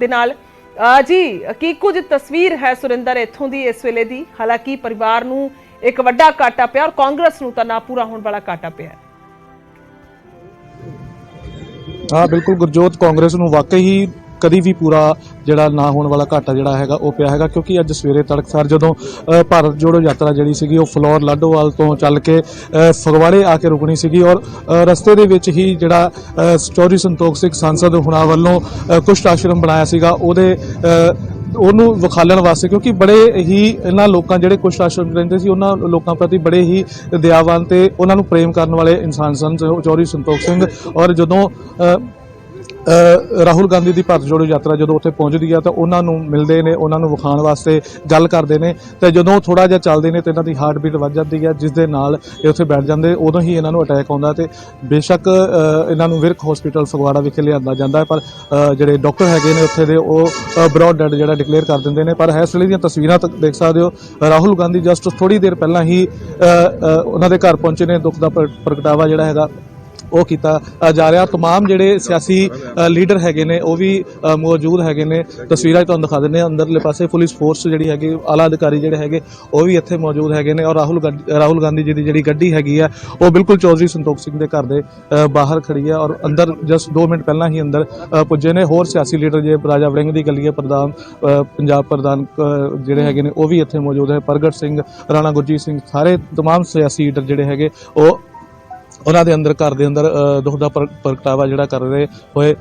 ਦੇ ਨਾਲ जी की कुछ तस्वीर है सुरिंदर इत्थों दी इस वेले दी। हालांकि परिवार नूं एक वड्डा घाटा पिया और कांग्रेस नूं तां ना पूरा होने वाला घाटा पिया। हाँ बिल्कुल गुरजोत, कांग्रेस नूं वाकई ही कदी भी पूरा ਜਿਹੜਾ ਨਾ ਹੋਣ ਵਾਲਾ ਘਾਟਾ ਜਿਹੜਾ ਹੈਗਾ ਉਹ ਪਿਆ ਹੈਗਾ, ਕਿਉਂਕਿ ਅੱਜ ਸਵੇਰੇ ਤੜਕਸਾਰ ਜਦੋਂ ਭਾਰਤ ਜੋੜੋ ਯਾਤਰਾ ਜਿਹੜੀ ਸੀਗੀ ਉਹ ਫਲੋਰ ਲਾਡੋਵਾਲ ਤੋਂ ਚੱਲ ਕੇ ਫਗਵਾੜੇ ਆ ਕੇ ਰੁਕਣੀ ਸੀਗੀ ਔਰ ਰਸਤੇ ਦੇ ਵਿੱਚ ਹੀ ਜਿਹੜਾ ਚੌਧਰੀ ਸੰਤੋਖ ਸਿੰਘ ਸੰਸਦ ਹੁਣਾਂ ਵੱਲੋਂ ਕੁਸ਼ਟ ਆਸ਼ਰਮ ਬਣਾਇਆ ਸੀਗਾ ਉਹਨੂੰ ਵਿਖਾਲਣ ਵਾਸਤੇ, ਕਿਉਂਕਿ ਬੜੇ ਹੀ ਇਹਨਾਂ ਲੋਕਾਂ ਜਿਹੜੇ ਕੁਸ਼ਟ ਆਸ਼ਰਮ ਰਹਿੰਦੇ ਸੀ ਉਹਨਾਂ ਲੋਕਾਂ ਪ੍ਰਤੀ ਬੜੇ ਹੀ ਦਇਆਵਾਨ ਤੇ ਉਹਨਾਂ ਨੂੰ ਪ੍ਰੇਮ ਕਰਨ ਵਾਲੇ ਇਨਸਾਨ ਸਨ ਚੌਧਰੀ ਸੰਤੋਖ ਸਿੰਘ। ਔਰ ਜਦੋਂ ਰਾਹੁਲ ਗਾਂਧੀ ਦੀ ਭਾਰਤ ਜੋੜੋ ਯਾਤਰਾ ਜਦੋਂ ਉੱਥੇ ਪਹੁੰਚਦੀ ਆ ਤਾਂ ਉਹਨਾਂ ਨੂੰ ਮਿਲਦੇ ਨੇ, ਉਹਨਾਂ ਨੂੰ ਵਿਖਾਉਣ ਵਾਸਤੇ ਗੱਲ ਕਰਦੇ ਨੇ ਤੇ ਜਦੋਂ ਥੋੜਾ ਜਿਹਾ ਚੱਲਦੇ ਨੇ ਤੇ ਇਹਨਾਂ ਦੀ ਹਾਰਟ ਬੀਟ ਵੱਧ ਜਾਂਦੀ ਹੈ, ਜਿਸ ਦੇ ਨਾਲ ਇਹ ਉੱਥੇ ਬੈਠ ਜਾਂਦੇ। ਉਦੋਂ ਹੀ ਇਹਨਾਂ ਨੂੰ ਅਟੈਕ ਆਉਂਦਾ ਤੇ ਬੇਸ਼ੱਕ ਇਹਨਾਂ ਨੂੰ ਵਿਰਕ ਹਸਪੀਟਲ ਫਗਵਾੜਾ ਵਿਖੇ ਲਿਆਂਦਾ ਜਾਂਦਾ, ਪਰ ਜਿਹੜੇ ਡਾਕਟਰ ਹੈਗੇ ਨੇ ਉੱਥੇ ਦੇ ਉਹ ਬ੍ਰੌਡ ਡੈਡ ਜਿਹੜਾ ਡਿਕਲੇਅਰ ਕਰ ਦਿੰਦੇ ਨੇ। ਪਰ ਇਸ ਵੇਲੇ ਦੀਆਂ ਤਸਵੀਰਾਂ ਦੇਖ ਸਕਦੇ ਹੋ, ਰਾਹੁਲ ਗਾਂਧੀ ਜਸਟ ਥੋੜੀ ਦੇਰ ਪਹਿਲਾਂ ਹੀ ਉਹਨਾਂ ਦੇ ਘਰ ਪਹੁੰਚੇ ਨੇ, ਦੁੱਖ ਦਾ ਪ੍ਰਗਟਾਵਾ ਜਿਹੜਾ ਹੈਗਾ ਉਹ ਕੀਤਾ ਜਾ ਰਿਹਾ। तमाम ਜਿਹੜੇ ਸਿਆਸੀ ਲੀਡਰ ਹੈਗੇ ਨੇ ਉਹ ਵੀ ਮੌਜੂਦ ਹੈਗੇ ਨੇ। ਤਸਵੀਰਾਂ ਤੁਹਾਨੂੰ ਦਿਖਾ ਦਿੰਦੇ ਹਾਂ, ਅੰਦਰਲੇ ਪਾਸੇ ਪੁਲਿਸ ਫੋਰਸ ਜਿਹੜੀ ਹੈਗੀ, ਆਲਾ ਅਧਿਕਾਰੀ ਜਿਹੜੇ ਹੈਗੇ ਉਹ ਵੀ ਇੱਥੇ ਮੌਜੂਦ ਹੈਗੇ ਨੇ। ਔਰ ਰਾਹੁਲ ਗਾਂਧੀ ਜੀ ਦੀ ਜਿਹੜੀ ਗੱਡੀ ਹੈਗੀ ਆ ਉਹ ਬਿਲਕੁਲ ਚੌਧਰੀ ਸੰਤੋਖ ਸਿੰਘ ਦੇ ਘਰ ਦੇ ਬਾਹਰ ਖੜੀ ਹੈ ਔਰ ਅੰਦਰ ਜਸਟ 2 ਮਿੰਟ ਪਹਿਲਾਂ ਹੀ ਅੰਦਰ ਪੁੱਜੇ ਨੇ। ਹੋਰ ਸਿਆਸੀ ਲੀਡਰ ਜੇ ਰਾਜਾ ਵੜਿੰਗ ਦੀ ਗਲੀਏ ਪ੍ਰਧਾਨ, ਪੰਜਾਬ ਪ੍ਰਧਾਨ ਜਿਹੜੇ ਹੈਗੇ ਨੇ ਉਹ ਵੀ ਇੱਥੇ ਮੌਜੂਦ ਹੈ। ਪ੍ਰਗਟ ਸਿੰਘ, ਰਾਣਾ ਗੁਰਜੀਤ ਸਿੰਘ, ਸਾਰੇ तमाम ਸਿਆਸੀ ਲੀਡਰ ਜਿਹੜੇ ਹੈਗੇ ਉਹ ਉਹਨਾਂ ਦੇ ਅੰਦਰ ਘਰ ਦੇ ਅੰਦਰ ਦੁੱਖ ਦਾ ਪ੍ਰਗਟਾਵਾ ਜਿਹੜਾ ਕਰ ਰਹੇ ਹੋਏ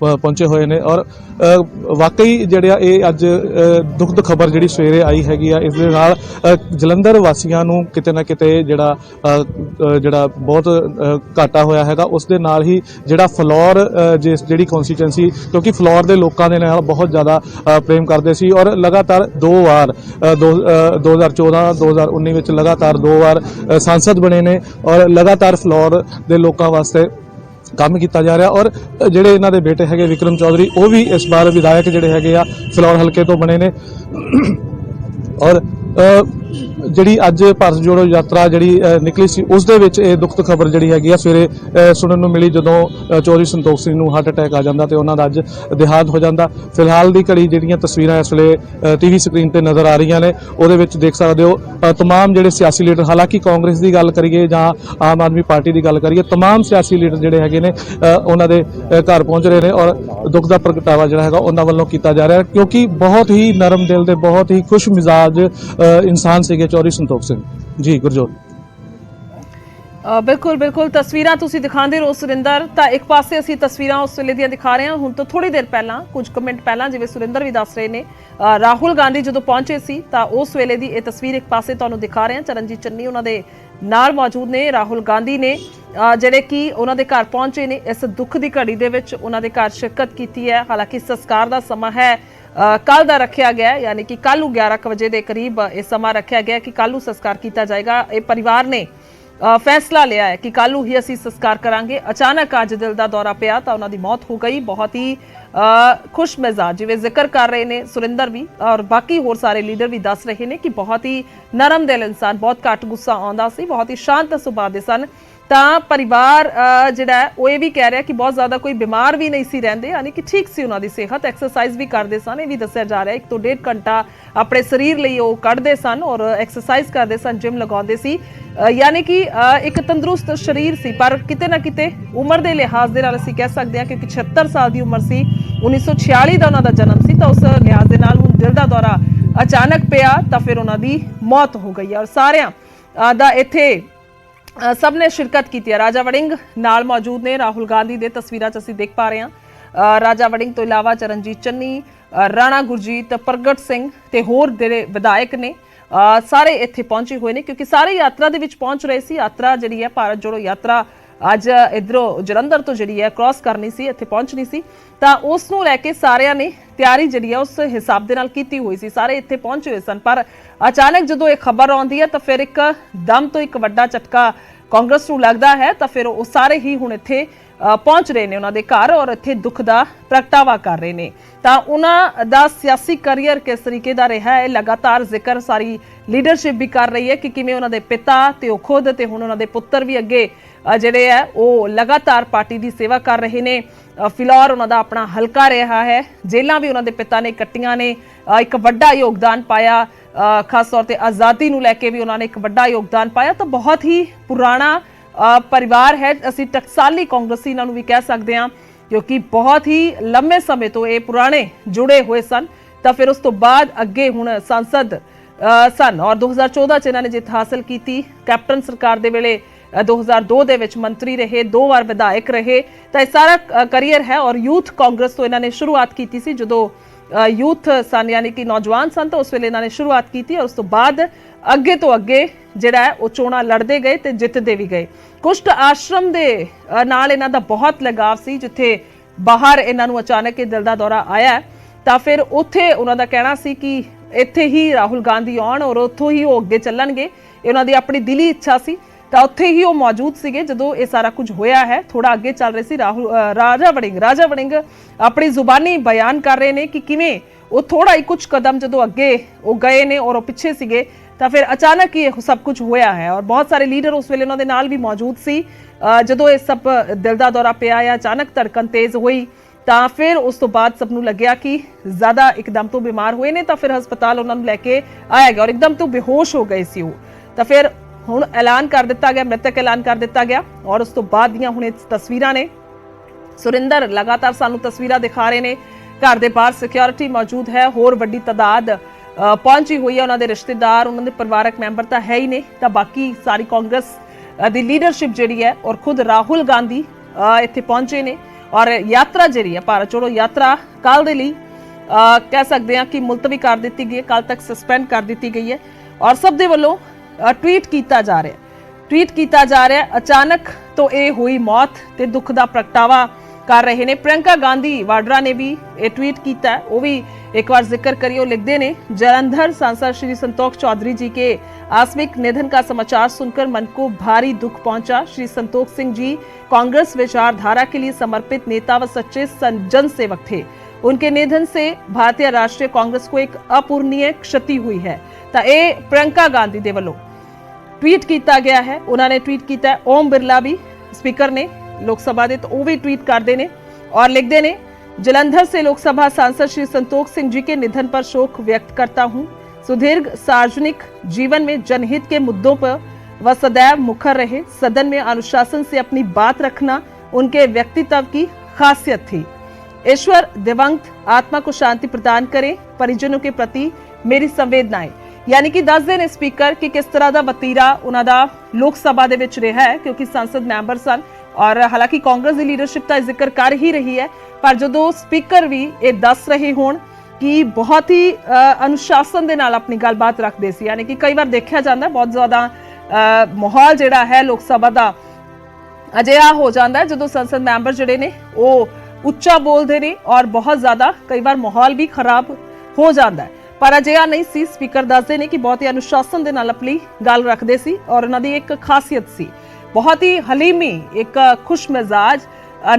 ਪਹੁੰਚੇ ਹੋਏ ਨੇ। ਔਰ ਵਾਕਈ ਜਿਹੜਾ ਇਹ ਅੱਜ ਦੁੱਖ ਦੀ ਖਬਰ ਜਿਹੜੀ ਸਵੇਰੇ ਆਈ ਹੈਗੀ ਆ, ਇਸ ਦੇ ਨਾਲ ਜਲੰਧਰ ਵਾਸੀਆਂ ਨੂੰ ਕਿਤੇ ਨਾ ਕਿਤੇ ਜਿਹੜਾ ਬਹੁਤ ਘਾਟਾ ਹੋਇਆ ਹੈਗਾ। ਉਸ ਦੇ ਨਾਲ ਹੀ ਜਿਹੜਾ ਫਲੋਰ ਜਿਹੜੀ ਕੌਂਸਟੀਚੁਐਂਸੀ, ਕਿਉਂਕਿ ਫਲੋਰ ਦੇ ਲੋਕਾਂ ਦੇ ਨਾਲ ਬਹੁਤ ਜ਼ਿਆਦਾ ਪ੍ਰੇਮ ਕਰਦੇ ਸੀ ਔਰ ਲਗਾਤਾਰ 2 ਵਾਰ 2014 2019 ਵਿੱਚ ਲਗਾਤਾਰ 2 ਵਾਰ ਸਾਂਸਦ ਬਣੇ ਨੇ ਔਰ ਲਗਾਤਾਰ ਫਲੋਰ ਦੇ ਲੋਕਾਂ ਵਾਸਤੇ ਕੰਮ ਕੀਤਾ ਜਾ ਰਿਹਾ। ਔਰ ਜਿਹੜੇ ਇਹਨਾਂ ਦੇ ਬੇਟੇ ਹੈਗੇ ਵਿਕਰਮ ਚੌਧਰੀ, ਉਹ ਵੀ ਇਸ ਵਾਰ ਵਿਧਾਇਕ ਜਿਹੜੇ ਹੈਗੇ ਆ ਫਲੋਰ ਹਲਕੇ ਤੋਂ ਬਣੇ ਨੇ। ਔਰ ਜਿਹੜੀ ਅੱਜ ਭਾਰਤ ਜੋੜੋ ਯਾਤਰਾ ਜਿਹੜੀ ਨਿਕਲੀ ਸੀ ਉਸ ਦੇ ਵਿੱਚ ਇਹ ਦੁੱਖ ਦੀ ਖਬਰ ਜਿਹੜੀ ਹੈਗੀ ਆ ਸਵੇਰੇ ਸੁਣਨ ਨੂੰ ਮਿਲੀ, ਜਦੋਂ ਚੌਧਰੀ ਸੰਤੋਖ ਸਿੰਘ ਨੂੰ ਹਾਰਟ ਅਟੈਕ ਆ ਜਾਂਦਾ ਤੇ ਉਹਨਾਂ ਦਾ ਅੱਜ ਦੇਹਾਂਤ ਹੋ ਜਾਂਦਾ। ਫਿਲਹਾਲ ਦੀ ਘੜੀ ਜਿਹੜੀਆਂ ਤਸਵੀਰਾਂ ਇਸ ਵੇਲੇ ਟੀਵੀ ਸਕਰੀਨ ਤੇ ਨਜ਼ਰ ਆ ਰਹੀਆਂ ਨੇ ਉਹਦੇ ਵਿੱਚ ਦੇਖ ਸਕਦੇ ਹੋ तमाम ਜਿਹੜੇ ਸਿਆਸੀ ਲੀਡਰ, ਹਾਲਾਂਕਿ ਕਾਂਗਰਸ ਦੀ ਗੱਲ ਕਰੀਏ ਜਾਂ ਆਮ ਆਦਮੀ ਪਾਰਟੀ ਦੀ ਗੱਲ ਕਰੀਏ, तमाम ਸਿਆਸੀ ਲੀਡਰ ਜਿਹੜੇ ਹੈਗੇ ਨੇ ਉਹਨਾਂ ਦੇ ਘਰ ਪਹੁੰਚ ਰਹੇ ਨੇ ਔਰ ਦੁੱਖ ਦਾ ਪ੍ਰਗਟਾਵਾ ਜਿਹੜਾ ਹੈਗਾ ਉਹਨਾਂ ਵੱਲੋਂ ਕੀਤਾ ਜਾ ਰਿਹਾ, ਕਿਉਂਕਿ ਬਹੁਤ ਹੀ ਨਰਮ ਦਿਲ ਦੇ ਬਹੁਤ ਹੀ ਖੁਸ਼ ਮਿਜ਼ਾਜ ਇਨਸਾਨ ਸੀਗੇ ਚੌਧਰੀ ਸੰਤੋਖ ਸਿੰਘ ਜੀ। ਗੁਰਜੋਤ बिल्कुल बिल्कुल तस्वीरां तुसीं दिखांदे रहो सुरिंदर। तो एक पासे असीं तस्वीरां उस वेले दियां दिखा रहे हैं, हुण तो थोड़ी देर पहलां कुछ कमेंट पहलां जिवें सुरिंदर भी दस रहे ने राहुल गांधी जदों पहुंचे सी तां उस वेले दी ये तस्वीर एक पासे तुहानूं दिखा रहे हैं। चरणजीत चन्नी उन्हां दे नाल मौजूद ने, राहुल गांधी ने ਜਿਹੜੇ कि उन्हां दे घर पहुंचे ने, इस दुख दी घड़ी दे विच उन्हां दे घर शिरकत कीती है। हालांकि संस्कार दा समा है कल का रखा गया है, यानी कि कल 11 बजे के करीब यह समा रखा गया कि कल संस्कार किया जाएगा। ये परिवार ने फैसला लिया है कि कल ही असी संस्कार करांगे। अचानक अज दिल का दौरा पिया तो उन्होंने मौत हो गई। बहुत ही खुश मिजाज जिवें जिक्र कर रहे हैं सुरिंदर भी और बाकी होर सारे लीडर भी दस रहे हैं कि बहुत ही नरम दिल इंसान, बहुत घट गुस्सा आउंदा सी, बहुत ही शांत सुभाव दे सन। ਤਾਂ परिवार ਜਿਹੜਾ ਉਹ ਇਹ ਵੀ ਕਹਿ ਰਿਹਾ ਕਿ ਬਹੁਤ ਜ਼ਿਆਦਾ ਕੋਈ ਬਿਮਾਰ ਵੀ ਨਹੀਂ ਸੀ ਰਹਿੰਦੇ, ਯਾਨੀ ਕਿ ਠੀਕ ਸੀ ਉਹਨਾਂ ਦੀ ਸਿਹਤ, ਐਕਸਰਸਾਈਜ਼ ਵੀ ਕਰਦੇ ਸਨ। ਇਹ ਵੀ ਦੱਸਿਆ ਜਾ ਰਿਹਾ 1 ਤੋਂ 1.5 ਘੰਟਾ ਆਪਣੇ ਸਰੀਰ ਲਈ ਉਹ ਕੱਢਦੇ ਸਨ ਔਰ ਐਕਸਰਸਾਈਜ਼ ਕਰਦੇ ਸਨ, ਜਿਮ ਲਗਾਉਂਦੇ ਸੀ, ਯਾਨੀ ਕਿ ਇੱਕ ਤੰਦਰੁਸਤ ਸਰੀਰ ਸੀ। ਪਰ ਕਿਤੇ ਨਾ ਕਿਤੇ ਉਮਰ ਦੇ ਲਿਹਾਜ਼ ਦੇ ਨਾਲ ਅਸੀਂ ਕਹਿ ਸਕਦੇ ਹਾਂ ਕਿ 76 ਸਾਲ ਦੀ ਉਮਰ ਸੀ, 1946 ਦਾ ਉਹਨਾਂ ਦਾ ਜਨਮ ਸੀ, ਤਾਂ ਉਸ ਲਿਹਾਜ਼ ਦੇ ਨਾਲ ਹੁਣ ਦਿਲ ਦਾ ਦੌਰਾ ਅਚਾਨਕ ਪਿਆ ਤਾਂ ਫਿਰ ਉਹਨਾਂ ਦੀ ਮੌਤ ਹੋ ਗਈ ਔਰ ਸਾਰਿਆਂ ਦਾ ਇੱਥੇ सब ने शिरकत की है। राजा वड़िंग नाल मौजूद ने, राहुल गांधी दे तस्वीरां च असीं देख पा रहे हैं। राजा वड़िंग तो इलावा चरणजीत चन्नी, राणा गुरजीत, प्रगट सिंह ते होर ਜਿਹੜੇ ਵਿਧਾਇਕ ਨੇ ਸਾਰੇ ਇੱਥੇ ਪਹੁੰਚੇ ਹੋਏ ਨੇ, ਕਿਉਂਕਿ ਸਾਰੇ ਯਾਤਰਾ ਦੇ ਵਿੱਚ ਪਹੁੰਚ ਰਹੇ ਸੀ। ਯਾਤਰਾ ਜਿਹੜੀ ਹੈ ਭਾਰਤ ਜੋੜੋ ਯਾਤਰਾ ਅੱਜ ਇਧਰੋਂ ਜਲੰਧਰ ਤੋਂ ਜਿਹੜੀ ਹੈ ਕ੍ਰਾਸ ਕਰਨੀ ਸੀ, ਇੱਥੇ ਪਹੁੰਚਣੀ ਸੀ, ਤਾਂ ਉਸ ਨੂੰ ਲੈ ਕੇ ਸਾਰਿਆਂ ਨੇ ਤਿਆਰੀ ਜਿਹੜੀ ਹੈ ਉਸ ਹਿਸਾਬ ਦੇ ਨਾਲ ਕੀਤੀ ਹੋਈ ਸੀ। ਸਾਰੇ ਇੱਥੇ ਪਹੁੰਚੇ ਹੋਏ ਸਨ, ਪਰ ਅਚਾਨਕ ਜਦੋਂ ਇਹ ਖਬਰ ਆਉਂਦੀ ਹੈ ਤਾਂ ਫਿਰ ਇੱਕ ਦਮ ਤੋਂ ਇੱਕ ਵੱਡਾ ਝਟਕਾ ਕਾਂਗਰਸ ਨੂੰ ਲੱਗਦਾ ਹੈ, ਤਾਂ ਫਿਰ ਉਹ ਸਾਰੇ ਹੀ ਹੁਣ ਇੱਥੇ ਪਹੁੰਚ ਰਹੇ ਨੇ ਉਹਨਾਂ ਦੇ ਘਰ ਔਰ ਇੱਥੇ ਦੁੱਖ ਦਾ ਪ੍ਰਗਟਾਵਾ ਕਰ ਰਹੇ ਨੇ। ਤਾਂ ਉਹਨਾਂ ਦਾ ਸਿਆਸੀ ਕੈਰੀਅਰ ਕਿਸ ਤਰੀਕੇ ਦਾ ਰਿਹਾ ਹੈ, ਲਗਾਤਾਰ ਜ਼ਿਕਰ ਸਾਰੀ ਲੀਡਰਸ਼ਿਪ ਵੀ ਕਰ ਰਹੀ ਹੈ ਕਿ ਕਿਵੇਂ ਉਹਨਾਂ ਦੇ ਪਿਤਾ ਤੇ ਉਹ ਖੁਦ ਤੇ ਹੁਣ ਉਹਨਾਂ ਦੇ ਪੁੱਤਰ ਵੀ ਅੱਗੇ ਜਿਹੜੇ ਹੈ ਉਹ ਲਗਾਤਾਰ ਪਾਰਟੀ ਦੀ ਸੇਵਾ ਕਰ ਰਹੇ ਨੇ। ਫਿਲੌਰ ਉਹਨਾਂ ਦਾ ਆਪਣਾ ਹਲਕਾ ਰਿਹਾ ਹੈ, ਜੇਲਾਂ ਵੀ ਉਹਨਾਂ ਦੇ ਪਿਤਾ ਨੇ ਕੱਟੀਆਂ ਨੇ, ਇੱਕ ਵੱਡਾ ਯੋਗਦਾਨ ਪਾਇਆ, ਖਾਸ ਤੌਰ ਤੇ ਆਜ਼ਾਦੀ ਨੂੰ ਲੈ ਕੇ ਵੀ ਉਹਨਾਂ ਨੇ ਇੱਕ ਵੱਡਾ ਯੋਗਦਾਨ ਪਾਇਆ। ਤਾਂ ਬਹੁਤ ਹੀ ਪੁਰਾਣਾ ਪਰਿਵਾਰ ਹੈ, ਅਸੀਂ ਟਕਸਾਲੀ ਕਾਂਗਰਸੀ ਇਹਨਾਂ ਨੂੰ ਵੀ ਕਹਿ ਸਕਦੇ ਹਾਂ ਕਿਉਂਕਿ ਬਹੁਤ ਹੀ ਲੰਮੇ ਸਮੇਂ ਤੋਂ ਇਹ ਪੁਰਾਣੇ ਜੁੜੇ ਹੋਏ ਸਨ। ਤਾਂ ਫਿਰ ਉਸ ਤੋਂ ਬਾਅਦ ਅੱਗੇ ਹੁਣ ਸੰਸਦ ਸਨ ਔਰ 2014 ਚ ਇਹਨਾਂ ਨੇ ਜਿੱਤ ਹਾਸਲ ਕੀਤੀ। ਕੈਪਟਨ ਸਰਕਾਰ ਦੇ ਵੇਲੇ 2002 ਦੇ ਵਿੱਚ ਮੰਤਰੀ ਰਹੇ, 2 ਵਾਰ ਵਿਧਾਇਕ ਰਹੇ। ਤਾਂ ਇਹ ਸਾਰਾ ਕੈਰੀਅਰ ਹੈ ਔਰ ਯੂਥ ਕਾਂਗਰਸ ਤੋਂ ਇਹਨਾਂ ਨੇ ਸ਼ੁਰੂਆਤ ਕੀਤੀ ਸੀ, ਜਦੋਂ ਯੂਥ ਸਨ ਯਾਨੀ ਕਿ ਨੌਜਵਾਨ ਸਨ ਤਾਂ ਉਸ ਵੇਲੇ ਇਹਨਾਂ ਨੇ ਸ਼ੁਰੂਆਤ ਕੀਤੀ ਔਰ ਉਸ ਤੋਂ ਬਾਅਦ ਅੱਗੇ ਤੋਂ ਅੱਗੇ ਜਿਹੜਾ ਹੈ ਉਹ ਚੋਣਾਂ ਲੜਦੇ ਗਏ ਤੇ ਜਿੱਤਦੇ ਵੀ ਗਏ। ਕੁਸ਼ਟ ਆਸ਼ਰਮ ਦੇ ਨਾਲ ਇਹਨਾਂ ਦਾ ਬਹੁਤ ਲਗਾਵ ਸੀ, ਜਿੱਥੇ ਬਾਹਰ ਇਹਨਾਂ ਨੂੰ ਅਚਾਨਕ ਇਹ ਦਿਲ ਦਾ ਦੌਰਾ ਆਇਆ ਤਾਂ ਫਿਰ ਉੱਥੇ ਉਹਨਾਂ ਦਾ ਕਹਿਣਾ ਸੀ ਕਿ ਇੱਥੇ ਹੀ ਰਾਹੁਲ ਗਾਂਧੀ ਆਉਣ ਔਰ ਉੱਥੋਂ ਹੀ ਉਹ ਅੱਗੇ ਚੱਲਣਗੇ। ਇਹ ਉਹਨਾਂ ਦੀ ਆਪਣੀ ਦਿਲੀ ਇੱਛਾ ਸੀ ਤਾਂ ਉੱਥੇ ਹੀ ਉਹ ਮੌਜੂਦ ਸੀਗੇ ਜਦੋਂ ਇਹ ਸਾਰਾ ਕੁਝ ਹੋਇਆ ਹੈ। ਥੋੜਾ ਅੱਗੇ ਚੱਲ ਰਹੇ ਸੀ ਰਾਜਾ ਵੜਿੰਗ ਆਪਣੀ ਜ਼ੁਬਾਨੀ ਬਿਆਨ ਕਰ ਰਹੇ ਨੇ ਕਿ ਕਿਵੇਂ ਉਹ ਥੋੜਾ ਹੀ ਕੁਝ ਕਦਮ ਜਦੋਂ ਅੱਗੇ ਉਹ ਗਏ ਨੇ ਔਰ ਉਹ ਪਿੱਛੇ ਸੀਗੇ ਤਾਂ ਫਿਰ ਅਚਾਨਕ ਹੀ ਇਹ ਸਭ ਕੁਝ ਹੋਇਆ ਹੈ। ਔਰ ਬਹੁਤ ਸਾਰੇ ਲੀਡਰ ਉਸ ਵੇਲੇ ਉਹਨਾਂ ਦੇ ਨਾਲ ਵੀ ਮੌਜੂਦ ਸੀ ਜਦੋਂ ਇਹ ਸਭ ਦਿਲ ਦਾ ਦੌਰਾ ਪਿਆ ਜਾਂ ਅਚਾਨਕ ਧੜਕਣ ਤੇਜ਼ ਹੋਈ ਤਾਂ ਫਿਰ ਉਸ ਤੋਂ ਬਾਅਦ ਸਭ ਨੂੰ ਲੱਗਿਆ ਕਿ ਜ਼ਿਆਦਾ ਇੱਕਦਮ ਤੋਂ ਬਿਮਾਰ ਹੋਏ ਨੇ ਤਾਂ ਫਿਰ ਹਸਪਤਾਲ ਉਹਨਾਂ ਨੂੰ ਲੈ ਕੇ ਆਇਆ ਗਿਆ ਔਰ ਇੱਕਦਮ ਤੋਂ ਬੇਹੋਸ਼ ਹੋ ਗਏ ਸੀ ਉਹ। ਤਾਂ ਫਿਰ ਹੁਣ ਐਲਾਨ ਕਰ ਦਿੱਤਾ ਗਿਆ, ਮ੍ਰਿਤਕ ਐਲਾਨ ਕਰ ਦਿੱਤਾ ਗਿਆ ਔਰ ਉਸ ਤੋਂ ਬਾਅਦ ਦੀਆਂ ਹੁਣ ਇਹ ਤਸਵੀਰਾਂ ਨੇ। ਸੁਰਿੰਦਰ ਲਗਾਤਾਰ ਸਾਨੂੰ ਤਸਵੀਰਾਂ ਦਿਖਾ ਰਹੇ ਨੇ, ਘਰ ਦੇ ਬਾਹਰ ਸਿਕਿਉਰਿਟੀ ਮੌਜੂਦ ਹੈ, ਹੋਰ ਵੱਡੀ ਤਾਦਾਦ ਪਹੁੰਚੀ ਹੋਈ ਹੈ, ਉਹਨਾਂ ਦੇ ਰਿਸ਼ਤੇਦਾਰ, ਉਹਨਾਂ ਦੇ ਪਰਿਵਾਰਕ ਮੈਂਬਰ ਤਾਂ ਹੈ ਹੀ ਨੇ, ਤਾਂ ਬਾਕੀ ਸਾਰੀ ਕਾਂਗਰਸ ਦੀ ਲੀਡਰਸ਼ਿਪ ਜਿਹੜੀ ਹੈ ਔਰ ਖੁਦ ਰਾਹੁਲ ਗਾਂਧੀ ਇੱਥੇ ਪਹੁੰਚੇ ਨੇ ਔਰ ਯਾਤਰਾ ਜਿਹੜੀ ਹੈ ਭਾਰਤ ਜੋੜੋ ਯਾਤਰਾ ਕੱਲ ਦੇ ਲਈ ਕਹਿ ਸਕਦੇ ਹਾਂ ਕਿ ਮੁਲਤਵੀ ਕਰ ਦਿੱਤੀ ਗਈ ਹੈ, ਕੱਲ ਤੱਕ ਸਸਪੈਂਡ ਕਰ ਦਿੱਤੀ ਗਈ ਹੈ ਔਰ ਸਭ ਦੇ ਵੱਲੋਂ ਟਵੀਟ ਕੀਤਾ ਜਾ ਰਿਹਾ ਅਚਾਨਕ ਤੋਂ ਇਹ ਹੋਈ ਮੌਤ ਤੇ ਦੁੱਖ ਦਾ ਪ੍ਰਗਟਾਵਾ ਕਰ ਰਹੇ ਨੇ। ਪ੍ਰਿयंका गांधी वाड्रा ने भी ये ट्वीट किया है, वो भी एक बार जिक्र करिए। लिखते ने जलंधर सांसद श्री संतोष चौधरी जी के आकस्मिक निधन का समाचार सुनकर मन को भारी दुख पहुंचा। श्री संतोष सिंह जी कांग्रेस विचारधारा के लिए समर्पित नेता व सच्चे जन सेवक थे। उनके निधन से भारतीय राष्ट्रीय कांग्रेस को एक अपूरणीय क्षति हुई है। तो ये प्रियंका गांधी दे वल्लों ट्वीट किया गया है। उन्होंने ट्वीट किया है। ओम बिरला भी स्पीकर ने लोक सभा दे तो वो भी ट्वीट करते हैं और लिखते हैं जलंधर से लोकसभा सांसद श्री संतोष सिंह जी के निधन पर शोक व्यक्त करता हूं। सुदीर्घ सार्वजनिक जीवन में जनहित के मुद्दों पर वह सदैव मुखर रहे। सदन में अनुशासन से अपनी बात रखना उनके व्यक्तित्व की खासियत थी। ईश्वर दिवंगत आत्मा को शांति प्रदान करे। परिजनों के प्रति मेरी संवेदनाएं। यानी कि दस दिन स्पीकर कि किस तरह का वतीरा उन्होंने लोक सभा दे विच रहा है क्योंकि संसद मैंबर सन और हालांकि कांग्रेस की लीडरशिप तो जिक्र कर ही रही है पर जो स्पीकर भी ये दस रहे हों कि बहुत ही अनुशासन के नाल अपनी गलबात रखते सी। यानी कि कई बार देखा जाता है बहुत ज़्यादा माहौल जिहड़ा है लोक सभा का अजिहा हो जाता है जो संसद मैंबर जिहड़े ने वो उच्चा बोलते हैं और बहुत ज़्यादा कई बार माहौल भी खराब हो जाता है पर अजिहा नहीं सी। स्पीकर दसदे ने कि बहुत ही अनुशासन के नाल अपनी गल रखते सी और उन्हां दी एक खासियत सी, बहुत ही हलीमी, एक खुश मिजाज,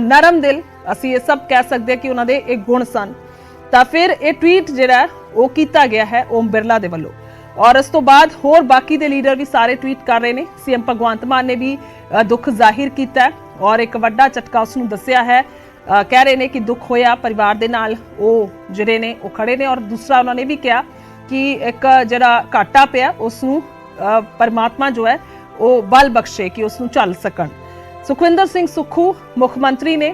नरम दिल, असी ये सब कह सकते हैं कि उन्होंने एक गुण सन। तो फिर ये ट्वीट जिहड़ा वो किया गया है ओम बिरला दे वल्लों और इस तो बाद होर बाकी दे लीडर भी सारे ट्वीट कर रहे हैं। सीएम भगवंत मान ने भी दुख जाहिर किया है और एक वड्डा झटका उसनूं दस्सिया है। कह रहे हैं कि दुख होया परिवार दे नाल वो जिहड़े ने वो खड़े ने और दूसरा उन्होंने भी कहा कि एक जिहड़ा घाटा पिया उसनूं परमात्मा जो है वो बल बख्शे कि उसनूं चल सकण। सुखविंदर सिंह सुक्खू मुख मंत्री ने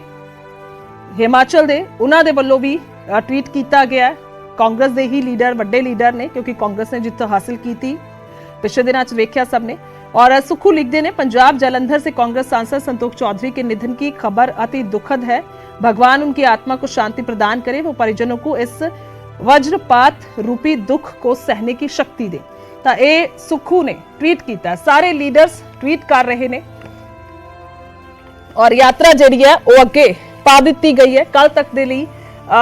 हिमाचल दे उन्हां दे वल्लों भी ट्वीट किया गया है। कांग्रेस दे ही लीडर वड्डे लीडर ने क्योंकि कांग्रेस ने जित हासिल की थी पिछले दिनों च वेख्या सबने। और सुक्खू लिखते हैं पंजाब जलंधर से कांग्रेस सांसद संतोष चौधरी के निधन की खबर अति दुखद है। भगवान उनकी आत्मा को शांति प्रदान करे, वो परिजनों को इस वज्रपात रूपी दुख को सहने की शक्ति दे। तो ये सुक्खू ने ट्वीट किया, सारे लीडर्स ट्वीट कर रहे हैं और यात्रा जिहड़ी है वो अगे पा दी गई है, कल तक के लिए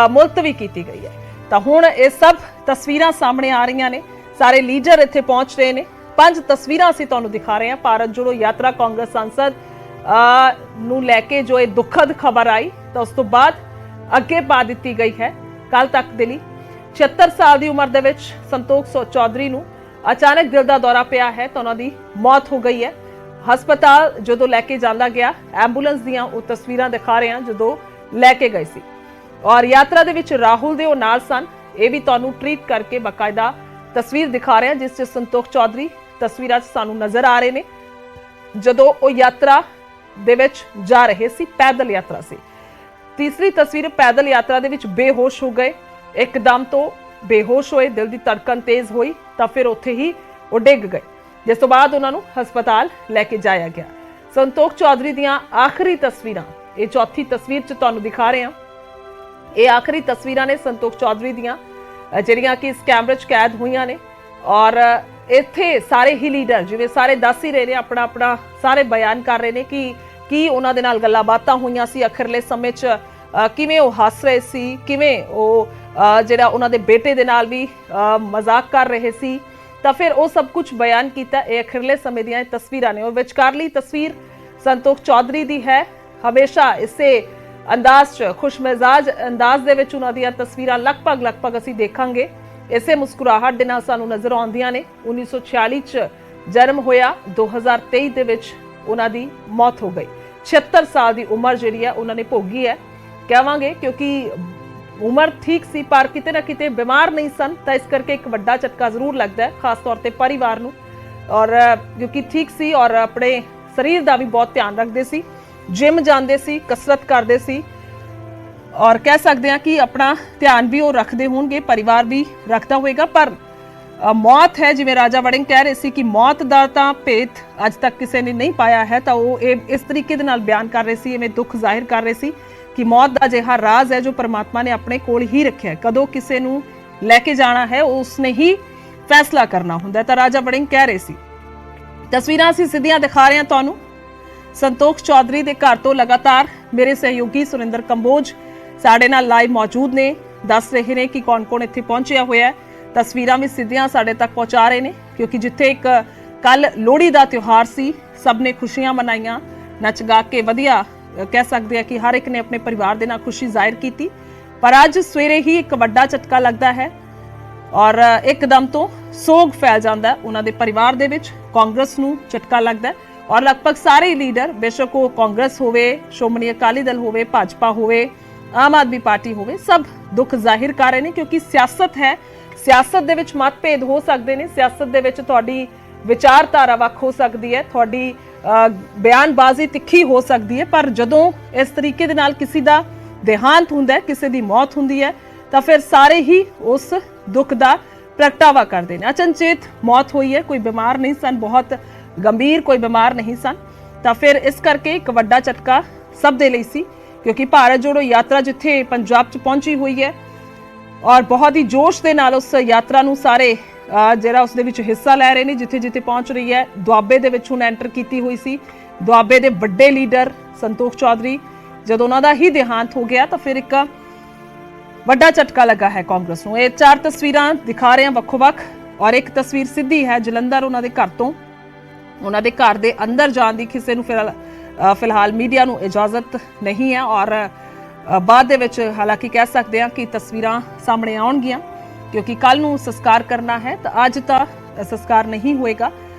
मुलतवी की गई है। तो हुण ये सब तस्वीरां सामने आ रही ने, सारे लीडर इत्थे पहुंच रहे हैं। 5 तस्वीरां असीं तुहानूं दिखा रहे हैं। भारत जोड़ो यात्रा कांग्रेस सांसद ਨੂੰ ਲੈ ਕੇ ਜੋ ਇਹ ਦੁਖਦ ਖਬਰ ਆਈ ਤਾਂ ਉਸ ਤੋਂ ਬਾਅਦ ਅੱਗੇ ਪਾ ਦਿੱਤੀ ਗਈ ਹੈ ਕੱਲ ਤੱਕ ਦੇ ਲਈ। 76 ਸਾਲ ਦੀ ਉਮਰ ਦੇ ਵਿੱਚ ਸੰਤੋਖ ਚੌਧਰੀ ਨੂੰ ਅਚਾਨਕ ਦਿਲ ਦਾ ਦੌਰਾ ਪਿਆ ਹੈ ਤਾਂ ਉਹਨਾਂ ਦੀ ਮੌਤ ਹੋ ਗਈ ਹੈ। ਹਸਪਤਾਲ ਜਦੋਂ ਲੈ ਕੇ ਜਾਂਦਾ ਗਿਆ, ਐਂਬੂਲੈਂਸ ਦੀਆਂ ਉਹ ਤਸਵੀਰਾਂ ਦਿਖਾ ਰਹੇ ਹਾਂ ਜਦੋਂ ਲੈ ਕੇ ਗਏ ਸੀ ਔਰ ਯਾਤਰਾ ਦੇ ਵਿੱਚ ਰਾਹੁਲ ਦੇ ਉਹ ਨਾਲ ਸਨ। ਇਹ ਵੀ ਤੁਹਾਨੂੰ ਟ੍ਰੀਟ ਕਰਕੇ ਬਕਾਇਦਾ ਤਸਵੀਰ ਦਿਖਾ ਰਹੇ ਹਾਂ ਜਿਸ 'ਚ ਸੰਤੋਖ ਚੌਧਰੀ ਤਸਵੀਰਾਂ 'ਚ ਸਾਨੂੰ ਨਜ਼ਰ ਆ ਰਹੇ ਨੇ ਜਦੋਂ ਉਹ ਯਾਤਰਾ ਦੇ ਵਿੱਚ ਜਾ ਰਹੇ ਸੀ, ਪੈਦਲ ਯਾਤਰਾ ਸੀ। ਤੀਸਰੀ ਤਸਵੀਰ ਪੈਦਲ ਯਾਤਰਾ ਦੇ ਵਿੱਚ ਬੇਹੋਸ਼ ਹੋ ਗਏ, ਇੱਕਦਮ ਤੋਂ ਬੇਹੋਸ਼ ਹੋਏ, ਦਿਲ ਦੀ ਧੜਕਨ ਤੇਜ਼ ਹੋਈ ਤਾਂ ਫਿਰ ਉੱਥੇ ਹੀ ਉਹ ਡਿੱਗ ਗਏ, ਜਿਸ ਤੋਂ ਬਾਅਦ ਉਹਨਾਂ ਨੂੰ ਹਸਪਤਾਲ ਲੈ ਕੇ ਜਾਇਆ ਗਿਆ। ਸੰਤੋਖ ਚੌਧਰੀ ਦੀਆਂ ਆਖਰੀ ਤਸਵੀਰਾਂ, ਇਹ ਚੌਥੀ ਤਸਵੀਰ 'ਚ ਤੁਹਾਨੂੰ ਦਿਖਾ ਰਹੇ ਹਾਂ। ਇਹ ਆਖਰੀ ਤਸਵੀਰਾਂ ਨੇ ਸੰਤੋਖ ਚੌਧਰੀ ਦੀਆਂ ਜਿਹੜੀਆਂ ਕਿ ਇਸ ਕੈਮਰੇ 'ਚ ਕੈਦ ਹੋਈਆਂ ਨੇ ਔਰ ਇੱਥੇ ਸਾਰੇ ਹੀ ਲੀਡਰ ਜਿਵੇਂ ਸਾਰੇ ਦੱਸ ਹੀ ਰਹੇ ਨੇ, ਆਪਣਾ ਆਪਣਾ ਸਾਰੇ ਬਿਆਨ ਕਰ ਰਹੇ ਨੇ ਕਿ ਕੀ ਉਹਨਾਂ ਦੇ ਨਾਲ ਗੱਲਾਂ ਬਾਤਾਂ ਹੋਈਆਂ ਸੀ ਅਖਰਲੇ ਸਮੇਂ 'ਚ, ਕਿਵੇਂ ਉਹ ਹੱਸ ਰਹੇ ਸੀ, ਕਿਵੇਂ ਉਹ ਜਿਹੜਾ ਉਹਨਾਂ ਦੇ ਬੇਟੇ ਦੇ ਨਾਲ ਵੀ ਮਜ਼ਾਕ ਕਰ ਰਹੇ ਸੀ, ਤਾਂ ਫਿਰ ਉਹ ਸਭ ਕੁਝ ਬਿਆਨ ਕੀਤਾ। ਇਹ ਅਖਰਲੇ ਸਮੇਂ ਦੀਆਂ ਤਸਵੀਰਾਂ ਨੇ ਔਰ ਵਿਚਕਾਰਲੀ ਤਸਵੀਰ ਸੰਤੋਖ ਚੌਧਰੀ ਦੀ ਹੈ। ਹਮੇਸ਼ਾ ਇਸੇ ਅੰਦਾਜ਼ 'ਚ ਖੁਸ਼ਮਿਜ਼ਾਜ ਅੰਦਾਜ਼ ਦੇ ਵਿੱਚ ਉਹਨਾਂ ਦੀਆਂ ਤਸਵੀਰਾਂ ਲਗਭਗ ਅਸੀਂ ਦੇਖਾਂਗੇ। ਇਸੇ ਮੁਸਕਰਾਹਟ ਦੇ ਨਾਲ ਸਾਨੂੰ ਨਜ਼ਰ ਆਉਂਦੀਆਂ ਨੇ। 1946 'ਚ ਜਨਮ ਹੋਇਆ, 2023 ਦੇ ਵਿੱਚ ਉਹਨਾਂ ਦੀ ਮੌਤ ਹੋ ਗਈ। 76 ਸਾਲ ਦੀ ਉਮਰ ਜਿਹੜੀ ਹੈ ਉਹਨਾਂ ਨੇ ਭੋਗੀ ਹੈ ਕਹਾਂਗੇ, ਕਿਉਂਕਿ ਉਮਰ ਠੀਕ ਸੀ ਪਰ ਕਿਤੇ ਨਾ ਕਿਤੇ ਬਿਮਾਰ ਨਹੀਂ ਸਨ, ਤਾਂ ਇਸ ਕਰਕੇ ਇੱਕ ਵੱਡਾ ਝਟਕਾ ਜ਼ਰੂਰ ਲੱਗਦਾ ਹੈ ਖਾਸ ਤੌਰ ਤੇ ਪਰਿਵਾਰ ਨੂੰ। ਔਰ ਕਿਉਂਕਿ ਠੀਕ ਸੀ ਔਰ ਆਪਣੇ ਸਰੀਰ ਦਾ ਵੀ ਬਹੁਤ ਧਿਆਨ ਰੱਖਦੇ ਸੀ, ਜਿਮ ਜਾਂਦੇ ਸੀ, ਕਸਰਤ ਕਰਦੇ ਸੀ ਔਰ ਕਹਿ ਸਕਦੇ ਹਾਂ ਕਿ ਆਪਣਾ ਧਿਆਨ ਵੀ ਉਹ ਰੱਖਦੇ ਹੋਣਗੇ, ਪਰਿਵਾਰ ਵੀ ਰੱਖਦਾ ਹੋਵੇਗਾ। ਪਰ ਮੌਤ ਹੈ, ਜਿਵੇਂ ਰਾਜਾ ਵੜਿੰਗ ਕਹਿ ਰਹੇ ਸੀ ਕਿ ਮੌਤ ਦਾ ਤਾਂ ਭੇਤ ਅੱਜ ਤੱਕ ਕਿਸੇ ਨੇ ਨਹੀਂ ਪਾਇਆ ਹੈ, ਤਾਂ ਉਹ ਇਹ ਇਸ ਤਰੀਕੇ ਦੇ ਨਾਲ ਬਿਆਨ ਕਰ ਰਹੇ ਸੀ, ਐਵੇਂ ਦੁੱਖ ਜ਼ਾਹਿਰ ਕਰ ਰਹੇ ਸੀ ਕਿ ਮੌਤ ਦਾ ਅਜਿਹਾ ਰਾਜ਼ ਹੈ ਜੋ ਪਰਮਾਤਮਾ ਨੇ ਆਪਣੇ ਕੋਲ ਹੀ ਰੱਖਿਆ, ਕਦੋਂ ਕਿਸੇ ਨੂੰ ਲੈ ਕੇ ਜਾਣਾ ਹੈ ਉਸਨੇ ਹੀ ਫੈਸਲਾ ਕਰਨਾ ਹੁੰਦਾ। ਤਾਂ ਰਾਜਾ ਵੜਿੰਗ ਕਹਿ ਰਹੇ ਸੀ। ਤਸਵੀਰਾਂ ਅਸੀਂ ਸਿੱਧੀਆਂ ਦਿਖਾ ਰਹੇ ਹਾਂ ਤੁਹਾਨੂੰ ਸੰਤੋਖ ਚੌਧਰੀ ਦੇ ਘਰ ਤੋਂ। ਲਗਾਤਾਰ ਮੇਰੇ ਸਹਿਯੋਗੀ ਸੁਰਿੰਦਰ ਕੰਬੋਜ ਸਾਡੇ ਨਾਲ ਲਾਈਵ ਮੌਜੂਦ ਨੇ, ਦੱਸ ਰਹੇ ਨੇ ਕਿ ਕੌਣ-ਕੌਣ ਇੱਥੇ ਪਹੁੰਚਿਆ ਹੋਇਆ ਹੈ। ਤਸਵੀਰਾਂ ਵੀ ਸਿੱਧੀਆਂ ਸਾਡੇ ਤੱਕ ਪਹੁੰਚਾ ਰਹੇ ਨੇ ਕਿਉਂਕਿ ਜਿੱਥੇ ਇੱਕ ਕੱਲ ਲੋਹੜੀ ਦਾ ਤਿਉਹਾਰ ਸੀ, ਸਭ ਨੇ ਖੁਸ਼ੀਆਂ ਮਨਾਈਆਂ, ਨੱਚ ਗਾ ਕੇ ਵਧੀਆ ਕਹਿ ਸਕਦੇ ਆ ਕਿ ਹਰ ਇੱਕ ਨੇ ਆਪਣੇ ਪਰਿਵਾਰ ਦੇ ਨਾਲ ਖੁਸ਼ੀ ਜ਼ਾਹਿਰ ਕੀਤੀ। ਪਰ ਅੱਜ ਸਵੇਰੇ ਹੀ ਇੱਕ ਵੱਡਾ ਝਟਕਾ ਲੱਗਦਾ ਹੈ ਔਰ ਇੱਕਦਮ ਤੋਂ ਸੋਗ ਫੈਲ ਜਾਂਦਾ ਹੈ ਉਹਨਾਂ ਦੇ ਪਰਿਵਾਰ ਦੇ ਵਿੱਚ। ਕਾਂਗਰਸ ਨੂੰ ਝਟਕਾ ਲੱਗਦਾ ਹੈ ਔਰ ਲਗਭਗ ਸਾਰੇ ਲੀਡਰ, ਬੇਸ਼ੱਕ ਉਹ ਕਾਂਗਰਸ ਹੋਵੇ, ਸ਼੍ਰੋਮਣੀ ਅਕਾਲੀ ਦਲ ਹੋਵੇ, ਭਾਜਪਾ ਹੋਵੇ, ਆਮ ਆਦਮੀ ਪਾਰਟੀ ਹੋਵੇ, ਸਭ ਦੁੱਖ ਜ਼ਾਹਿਰ ਕਰ ਰਹੇ ਨੇ ਕਿਉਂਕਿ ਸਿਆਸਤ ਹੈ। ਸਿਆਸਤ ਦੇ ਵਿੱਚ ਮਤਭੇਦ ਹੋ ਸਕਦੇ ਨੇ, ਸਿਆਸਤ ਦੇ ਵਿੱਚ ਤੁਹਾਡੀ ਵਿਚਾਰਧਾਰਾ ਵੱਖ ਹੋ ਸਕਦੀ ਹੈ, ਤੁਹਾਡੀ ਬਿਆਨਬਾਜ਼ੀ ਤਿੱਖੀ ਹੋ ਸਕਦੀ ਹੈ, ਪਰ ਜਦੋਂ ਇਸ ਤਰੀਕੇ ਦੇ ਨਾਲ ਕਿਸੇ ਦਾ ਦੇਹਾਂਤ ਹੁੰਦਾ ਹੈ, ਕਿਸੇ ਦੀ ਮੌਤ ਹੁੰਦੀ ਹੈ, ਤਾਂ ਫਿਰ ਸਾਰੇ ਹੀ ਉਸ ਦੁੱਖ ਦਾ ਪ੍ਰਗਟਾਵਾ ਕਰਦੇ ਨੇ। ਅਚਨਚੇਤ ਮੌਤ ਹੋਈ ਹੈ, ਕੋਈ ਬਿਮਾਰ ਨਹੀਂ ਸਨ, ਬਹੁਤ ਗੰਭੀਰ ਕੋਈ ਬਿਮਾਰ ਨਹੀਂ ਸਨ, ਤਾਂ ਫਿਰ ਇਸ ਕਰਕੇ ਇੱਕ ਵੱਡਾ ਝਟਕਾ ਸਭ ਦੇ ਲਈ ਸੀ ਕਿਉਂਕਿ ਭਾਰਤ ਜੋੜੋ ਯਾਤਰਾ ਜਿੱਥੇ ਪੰਜਾਬ 'ਚ ਪਹੁੰਚੀ ਹੋਈ ਹੈ ਔਰ ਬਹੁਤ ਹੀ ਜੋਸ਼ ਦੇ ਨਾਲ ਉਸ ਯਾਤਰਾ ਨੂੰ ਸਾਰੇ ਜਿਹੜਾ ਉਸ ਦੇ ਵਿੱਚ ਹਿੱਸਾ ਲੈ ਰਹੇ ਨੇ, ਜਿੱਥੇ ਜਿੱਥੇ ਪਹੁੰਚ ਰਹੀ ਹੈ। ਦੁਆਬੇ ਦੇ ਵਿੱਚ ਹੁਣ ਐਂਟਰ ਕੀਤੀ ਹੋਈ ਸੀ। ਦੁਆਬੇ ਦੇ ਵੱਡੇ ਲੀਡਰ ਸੰਤੋਖ ਚੌਧਰੀ, ਜਦੋਂ ਉਹਨਾਂ ਦਾ ਹੀ ਦੇਹਾਂਤ ਹੋ ਗਿਆ ਤਾਂ ਫਿਰ ਇੱਕ ਵੱਡਾ ਝਟਕਾ ਲੱਗਾ ਹੈ ਕਾਂਗਰਸ ਨੂੰ। ਇਹ ਚਾਰ ਤਸਵੀਰਾਂ ਦਿਖਾ ਰਹੇ ਹਾਂ ਵੱਖੋ-ਵੱਖ ਔਰ ਇੱਕ ਤਸਵੀਰ ਸਿੱਧੀ ਹੈ ਜਲੰਧਰ ਉਹਨਾਂ ਦੇ ਘਰ ਤੋਂ। ਉਹਨਾਂ ਦੇ ਘਰ ਦੇ ਅੰਦਰ ਜਾਣ ਦੀ ਕਿਸੇ ਨੂੰ ਫਿਲਹਾਲ ਮੀਡੀਆ ਨੂੰ ਇਜਾਜ਼ਤ ਨਹੀਂ ਹੈ ਔਰ ਬਾਅਦ ਦੇ ਵਿੱਚ ਹਾਲਾਂਕਿ ਕਹਿ ਸਕਦੇ ਹਾਂ ਕਿ ਤਸਵੀਰਾਂ ਸਾਹਮਣੇ ਆਉਣਗੀਆਂ ਕਿਉਂਕਿ ਕੱਲ ਨੂੰ ਸੰਸਕਾਰ ਕਰਨਾ ਹੈ, ਤਾਂ ਅੱਜ ਤਾਂ ਸੰਸਕਾਰ ਨਹੀਂ ਹੋਏਗਾ।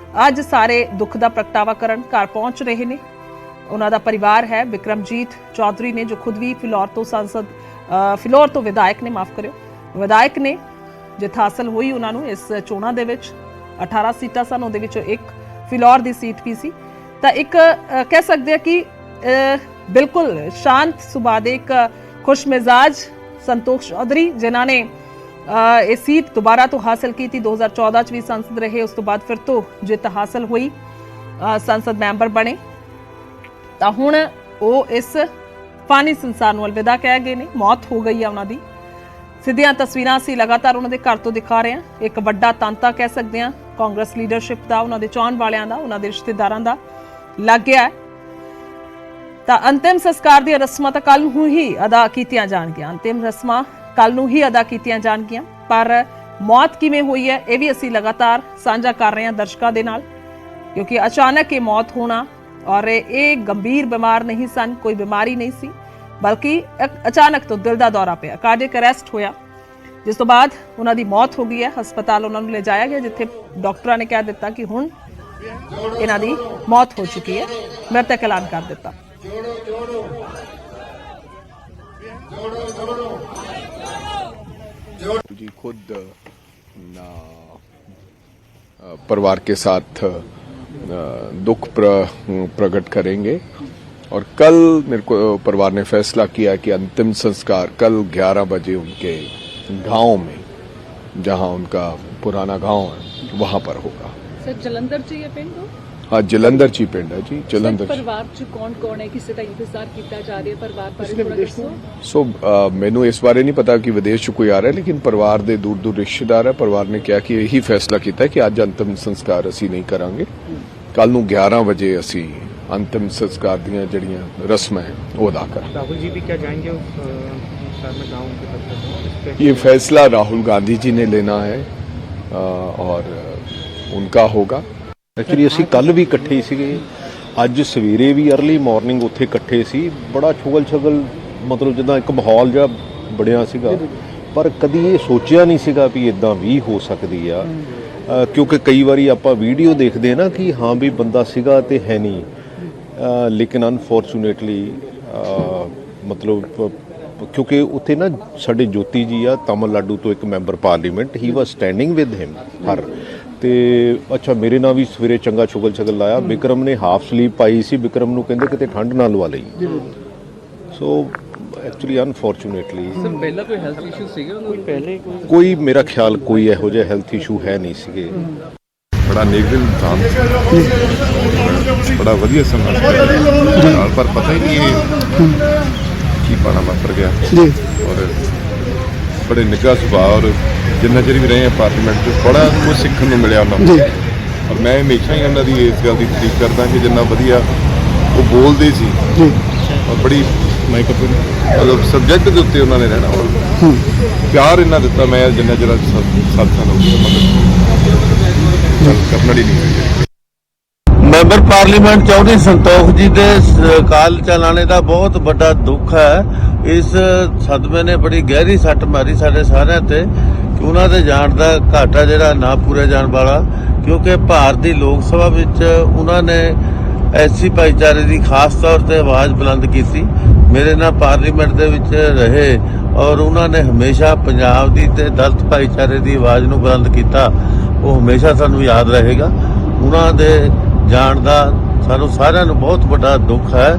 ਅੱਜ ਸਾਰੇ ਦੁੱਖ ਦਾ ਪ੍ਰਗਟਾਵਾ ਕਰਨ ਘਰ ਪਹੁੰਚ ਰਹੇ ਨੇ। ਉਹਨਾਂ ਦਾ ਪਰਿਵਾਰ ਹੈ, ਬਿਕਰਮਜੀਤ ਚੌਧਰੀ ਨੇ ਜੋ ਖੁਦ ਵੀ ਫਿਲੌਰ ਤੋਂ ਵਿਧਾਇਕ ਨੇ, ਮਾਫ ਕਰਿਓ, ਵਿਧਾਇਕ ਨੇ। ਜਿੱਤ ਹਾਸਲ ਹੋਈ ਉਹਨਾਂ ਨੂੰ ਇਸ ਚੋਣਾਂ ਦੇ ਵਿੱਚ 18 ਸੀਟਾਂ ਸਨ, ਉਹਦੇ ਵਿੱਚੋਂ ਇੱਕ ਫਿਲੌਰ ਦੀ ਸੀਟ ਵੀ ਸੀ। ਤਾਂ ਇੱਕ ਕਹਿ ਸਕਦੇ ਆ ਕਿ ਬਿਲਕੁਲ ਸ਼ਾਂਤ ਸੁਭਾਅ ਦੇ ਇੱਕ ਖੁਸ਼ਮਿਜ਼ਾਜ ਸੰਤੋਖ ਚੌਧਰੀ ਜਿਨ੍ਹਾਂ ਨੇ ਇਹ ਸੀਟ ਦੁਬਾਰਾ ਤੋਂ ਹਾਸਲ ਕੀਤੀ। 2014 ਚ ਵੀ ਸੰਸਦ ਰਹੇ, ਉਸ ਤੋਂ ਬਾਅਦ ਫਿਰ ਤੋਂ ਜਿੱਤ ਹਾਸਲ ਹੋਈ, ਸੰਸਦ ਮੈਂਬਰ ਬਣੇ, ਤਾਂ ਹੁਣ ਉਹ ਇਸ ਫਾਨੀ ਸੰਸਾਰ ਨੂੰ ਅਲਵਿਦਾ ਕਹਿ ਗਏ ਨੇ। ਮੌਤ ਹੋ ਗਈ ਹੈ ਉਹਨਾਂ ਦੀ। ਸਿੱਧੀਆਂ ਤਸਵੀਰਾਂ ਅਸੀਂ ਲਗਾਤਾਰ ਉਹਨਾਂ ਦੇ ਘਰ ਤੋਂ ਦਿਖਾ ਰਹੇ ਹਾਂ। ਇੱਕ ਵੱਡਾ ਤਾਂਤਾ ਕਹਿ ਸਕਦੇ ਹਾਂ ਕਾਂਗਰਸ ਲੀਡਰਸ਼ਿਪ ਦਾ, ਉਹਨਾਂ ਦੇ ਚਾਹਣ ਵਾਲਿਆਂ ਦਾ, ਉਹਨਾਂ ਦੇ ਰਿਸ਼ਤੇਦਾਰਾਂ ਦਾ ਲੱਗ ਗਿਆ। ਤਾਂ ਅੰਤਿਮ ਸੰਸਕਾਰ ਦੀਆਂ ਰਸਮਾਂ ਤਾਂ ਕੱਲ ਨੂੰ ਹੀ ਅਦਾ ਕੀਤੀਆਂ ਜਾਣਗੀਆਂ, ਅੰਤਿਮ ਰਸਮਾਂ ਕੱਲ ਨੂੰ ਹੀ ਅਦਾ ਕੀਤੀਆਂ ਜਾਣਗੀਆਂ। ਪਰ ਮੌਤ ਕਿਵੇਂ ਹੋਈ ਹੈ ਇਹ ਵੀ ਅਸੀਂ ਲਗਾਤਾਰ ਸਾਂਝਾ ਕਰ ਰਹੇ ਹਾਂ ਦਰਸ਼ਕਾਂ ਦੇ ਨਾਲ, ਕਿਉਂਕਿ ਅਚਾਨਕ ਇਹ ਮੌਤ ਹੋਣਾ ਔਰ ਇਹ ਗੰਭੀਰ ਬਿਮਾਰ ਨਹੀਂ ਸਨ, ਕੋਈ ਬਿਮਾਰੀ ਨਹੀਂ ਸੀ, ਬਲਕਿ ਅਚਾਨਕ ਤੋਂ ਦਿਲ ਦਾ ਦੌਰਾ ਪਿਆ, ਕਾਰਡਿਕ ਅਰੈਸਟ ਹੋਇਆ, ਜਿਸ ਤੋਂ ਬਾਅਦ ਉਹਨਾਂ ਦੀ ਮੌਤ ਹੋ ਗਈ ਹੈ। ਹਸਪਤਾਲ ਉਹਨਾਂ ਨੂੰ ਲਿਜਾਇਆ ਗਿਆ, ਜਿੱਥੇ ਡਾਕਟਰਾਂ ਨੇ ਕਹਿ ਦਿੱਤਾ ਕਿ ਹੁਣ ਇਹਨਾਂ ਦੀ ਮੌਤ ਹੋ ਚੁੱਕੀ ਹੈ, ਮ੍ਰਿਤਕ ਐਲਾਨ ਕਰ ਦਿੱਤਾ। जी खुद परिवार के साथ दुख प्रकट करेंगे और कल मेरे को परिवार ने फैसला किया कि अंतिम संस्कार कल 11 बजे उनके गांव में, जहां उनका पुराना गांव है, वहां पर होगा। सर जलंधर च ये पिंड हो? हाँ, जलंधर ची पिंड है जी, जलंधर। परिवार च कौन कौन है, किसी का इंतजार किया जा रहा है? परिवार बारे थोड़ा दसो। मैनू इस बारे नहीं पता कि विदेश च कोई आ रहा है, लेकिन परिवार दे दूर दूर रिश्तेदार है। परिवार ने क्या कि यही फैसला किया कि अज अंतिम संस्कार असी नहीं करांगे, कल नू 11 बजे असी अंतिम संस्कार दी जड़ियां रस्म है वो अदा करेंगे। राहुल जी भी क्या जाएंगे में गाँव के तरफ? ये फैसला राहुल गांधी जी ने लेना है और उनका होगा। ਐਕਚੁਅਲੀ ਅਸੀਂ ਕੱਲ ਵੀ ਇਕੱਠੇ ਸੀਗੇ, ਅੱਜ ਸਵੇਰੇ ਵੀ अर्ਲੀ ਮਾਰਨਿੰਗ ਉੱਥੇ ਇਕੱਠੇ ਸੀ। ਬੜਾ ਛੁਗਲ ਛਗਲ, ਮਤਲਬ ਜਿੱਦਾਂ ਇੱਕ ਮਾਹੌਲ ਜਿਹਾ ਬਣਿਆ ਸੀਗਾ, ਪਰ ਕਦੀ ਇਹ ਸੋਚਿਆ ਨਹੀਂ ਸੀਗਾ ਵੀ ਇਦਾਂ ਵੀ ਹੋ ਸਕਦੀ ਆ। ਕਿਉਂਕਿ ਕਈ ਵਾਰੀ ਆਪਾਂ ਵੀਡੀਓ ਦੇਖਦੇ ਆ ਨਾ ਕਿ ਹਾਂ ਵੀ ਬੰਦਾ ਸੀਗਾ ਤੇ ਹੈ ਨਹੀਂ, ਲੇਕਿਨ ਅਨਫੋਰਚੂਨੇਟਲੀ ਮਤਲਬ ਕਿਉਂਕਿ ਉੱਥੇ ਨਾ ਸਾਡੇ ਜੋਤੀ ਜੀ ਆ ਤਮਿਲਨਾਡੂ ਤੋਂ ਇੱਕ member parliament, he was standing with him ਹਰ ਤੇ ਅੱਛਾ ਮੇਰੇ ਨਾਲ ਵੀ ਸਵੇਰੇ ਚੰਗਾ ਛੁਗਲ ਛਗਲ ਲਾਇਆ। ਵਿਕਰਮ ਨੇ ਹਾਫ ਸਲੀਪ ਪਾਈ ਸੀ, ਵਿਕਰਮ ਨੂੰ ਕਹਿੰਦੇ ਕਿਤੇ ਠੰਡ ਨਾ ਲਵਾ ਲਈ। ਸੋ ਐਕਚੁਅਲੀ ਅਨਫੋਰਚੂਨੇਟਲੀ ਸਰ ਪਹਿਲਾਂ ਕੋਈ ਹੈਲਥ ਇਸ਼ੂ ਸੀਗਾ ਕੋਈ ਪਹਿਲੇ? ਕੋਈ ਮੇਰਾ ਖਿਆਲ ਕੋਈ ਇਹੋ ਜਿਹਾ ਹੈਲਥ ਇਸ਼ੂ ਹੈ ਨਹੀਂ ਸੀਗੇ। ਬੜਾ ਨੇਕਦਿਲ ਇਨਸਾਨ ਸੀ, ਬੜਾ ਵਧੀਆ ਸਮਾਂ ਨਾਲ, ਪਰ ਪਤਾ ਹੀ ਨਹੀਂ ਕੀ ਪਾਣਾ ਵਾਪਰ ਗਿਆ ਜੀ। ਔਰ ਬੜੇ ਨਿੱਘਾ ਸੁਭਾਅ, ਔਰ ਜਿੰਨਾ ਚਿਰ ਵੀ ਰਹੇ ਪਾਰਲੀਮੈਂਟ 'ਚ ਬੜਾ ਕੁਝ ਸਿੱਖਣ ਨੂੰ ਮਿਲਿਆ ਉਹਨਾਂ ਨੂੰ। ਔਰ ਮੈਂ ਹਮੇਸ਼ਾ ਹੀ ਉਹਨਾਂ ਦੀ ਇਸ ਗੱਲ ਦੀ ਤਾਰੀਫ ਕਰਦਾ ਕਿ ਜਿੰਨਾ ਵਧੀਆ ਉਹ ਬੋਲਦੇ ਸੀ ਔਰ ਬੜੀ ਮਤਲਬ ਸਬਜੈਕਟ ਦੇ ਉੱਤੇ ਉਹਨਾਂ ਨੇ ਰਹਿਣਾ, ਔਰ ਪਿਆਰ ਇੰਨਾ ਦਿੱਤਾ। ਮੈਂ ਜਿੰਨਾ ਚਿਰ 7 ਸਾਲ ਹੋ ਗਏ ਮਤਲਬ ਕਰਨਾ ਹੀ ਨਹੀਂ ਹੋਈ। ਮੈਂਬਰ ਪਾਰਲੀਮੈਂਟ ਚੌਧਰੀ ਸੰਤੋਖ ਜੀ ਦੇ ਕਾਲ ਚਲਾਣੇ ਦਾ ਬਹੁਤ ਵੱਡਾ ਦੁੱਖ ਹੈ। ਇਸ ਸਦਮੇ ਨੇ ਬੜੀ ਗਹਿਰੀ ਸੱਟ ਮਾਰੀ ਸਾਡੇ ਸਾਰਿਆਂ ਤੇ ਕਿ ਉਹਨਾਂ ਦੇ ਜਾਣ ਦਾ ਘਾਟਾ ਜਿਹੜਾ ਨਾ ਪੂਰੇ ਜਾਣ ਵਾਲਾ, ਕਿਉਂਕਿ ਭਾਰਤ ਦੀ ਲੋਕ ਸਭਾ ਵਿੱਚ ਉਹਨਾਂ ਨੇ ਐਸਸੀ ਭਾਈਚਾਰੇ ਦੀ ਖਾਸ ਤੌਰ ਤੇ ਆਵਾਜ਼ ਬੁਲੰਦ ਕੀਤੀ। ਮੇਰੇ ਨਾਲ ਪਾਰਲੀਮੈਂਟ ਦੇ ਵਿੱਚ ਰਹੇ ਔਰ ਉਹਨਾਂ ਨੇ ਹਮੇਸ਼ਾ ਪੰਜਾਬ ਦੀ ਤੇ ਦਲਿਤ ਭਾਈਚਾਰੇ ਦੀ ਆਵਾਜ਼ ਨੂੰ ਬੁਲੰਦ ਕੀਤਾ। ਉਹ ਹਮੇਸ਼ਾ ਸਾਨੂੰ ਯਾਦ ਰਹੇਗਾ। ਉਹਨਾਂ ਦੇ ਜਾਣ ਦਾ ਸਾਨੂੰ ਸਾਰਿਆਂ ਨੂੰ ਬਹੁਤ ਵੱਡਾ ਦੁੱਖ ਹੈ।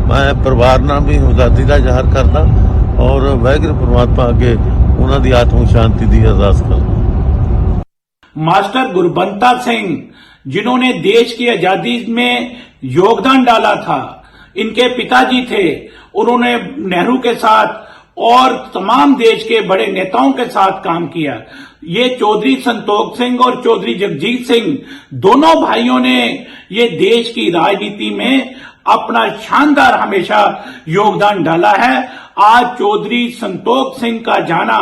ਮੈਂ ਪਰਿਵਾਰ ਨਾਲ ਵੀ ਹਮਦਰਦੀ ਦਾ ਜ਼ਾਹਰ ਕਰਦਾ ਔਰ ਵਾਹਿਗੁਰੂ परमात्मा ਅੱਗੇ ਉਹਨਾਂ ਦੀ ਆਤਮ ਸ਼ਾਂति ਦੀ ਅਰਦਾਸ ਕਰਦਾ। मास्टर गुरबंता सिंह, जिन्होंने देश की आजादी में योगदान डाला था, इनके पिताजी थे, उन्होंने नेहरू के साथ और तमाम देश के बड़े नेताओं के साथ काम किया। ये चौधरी संतोख सिंह और चौधरी जगजीत सिंह दोनों भाइयों ने ये देश की राजनीति में अपना शानदार हमेशा योगदान डाला है। आज चौधरी संतोख सिंह का जाना,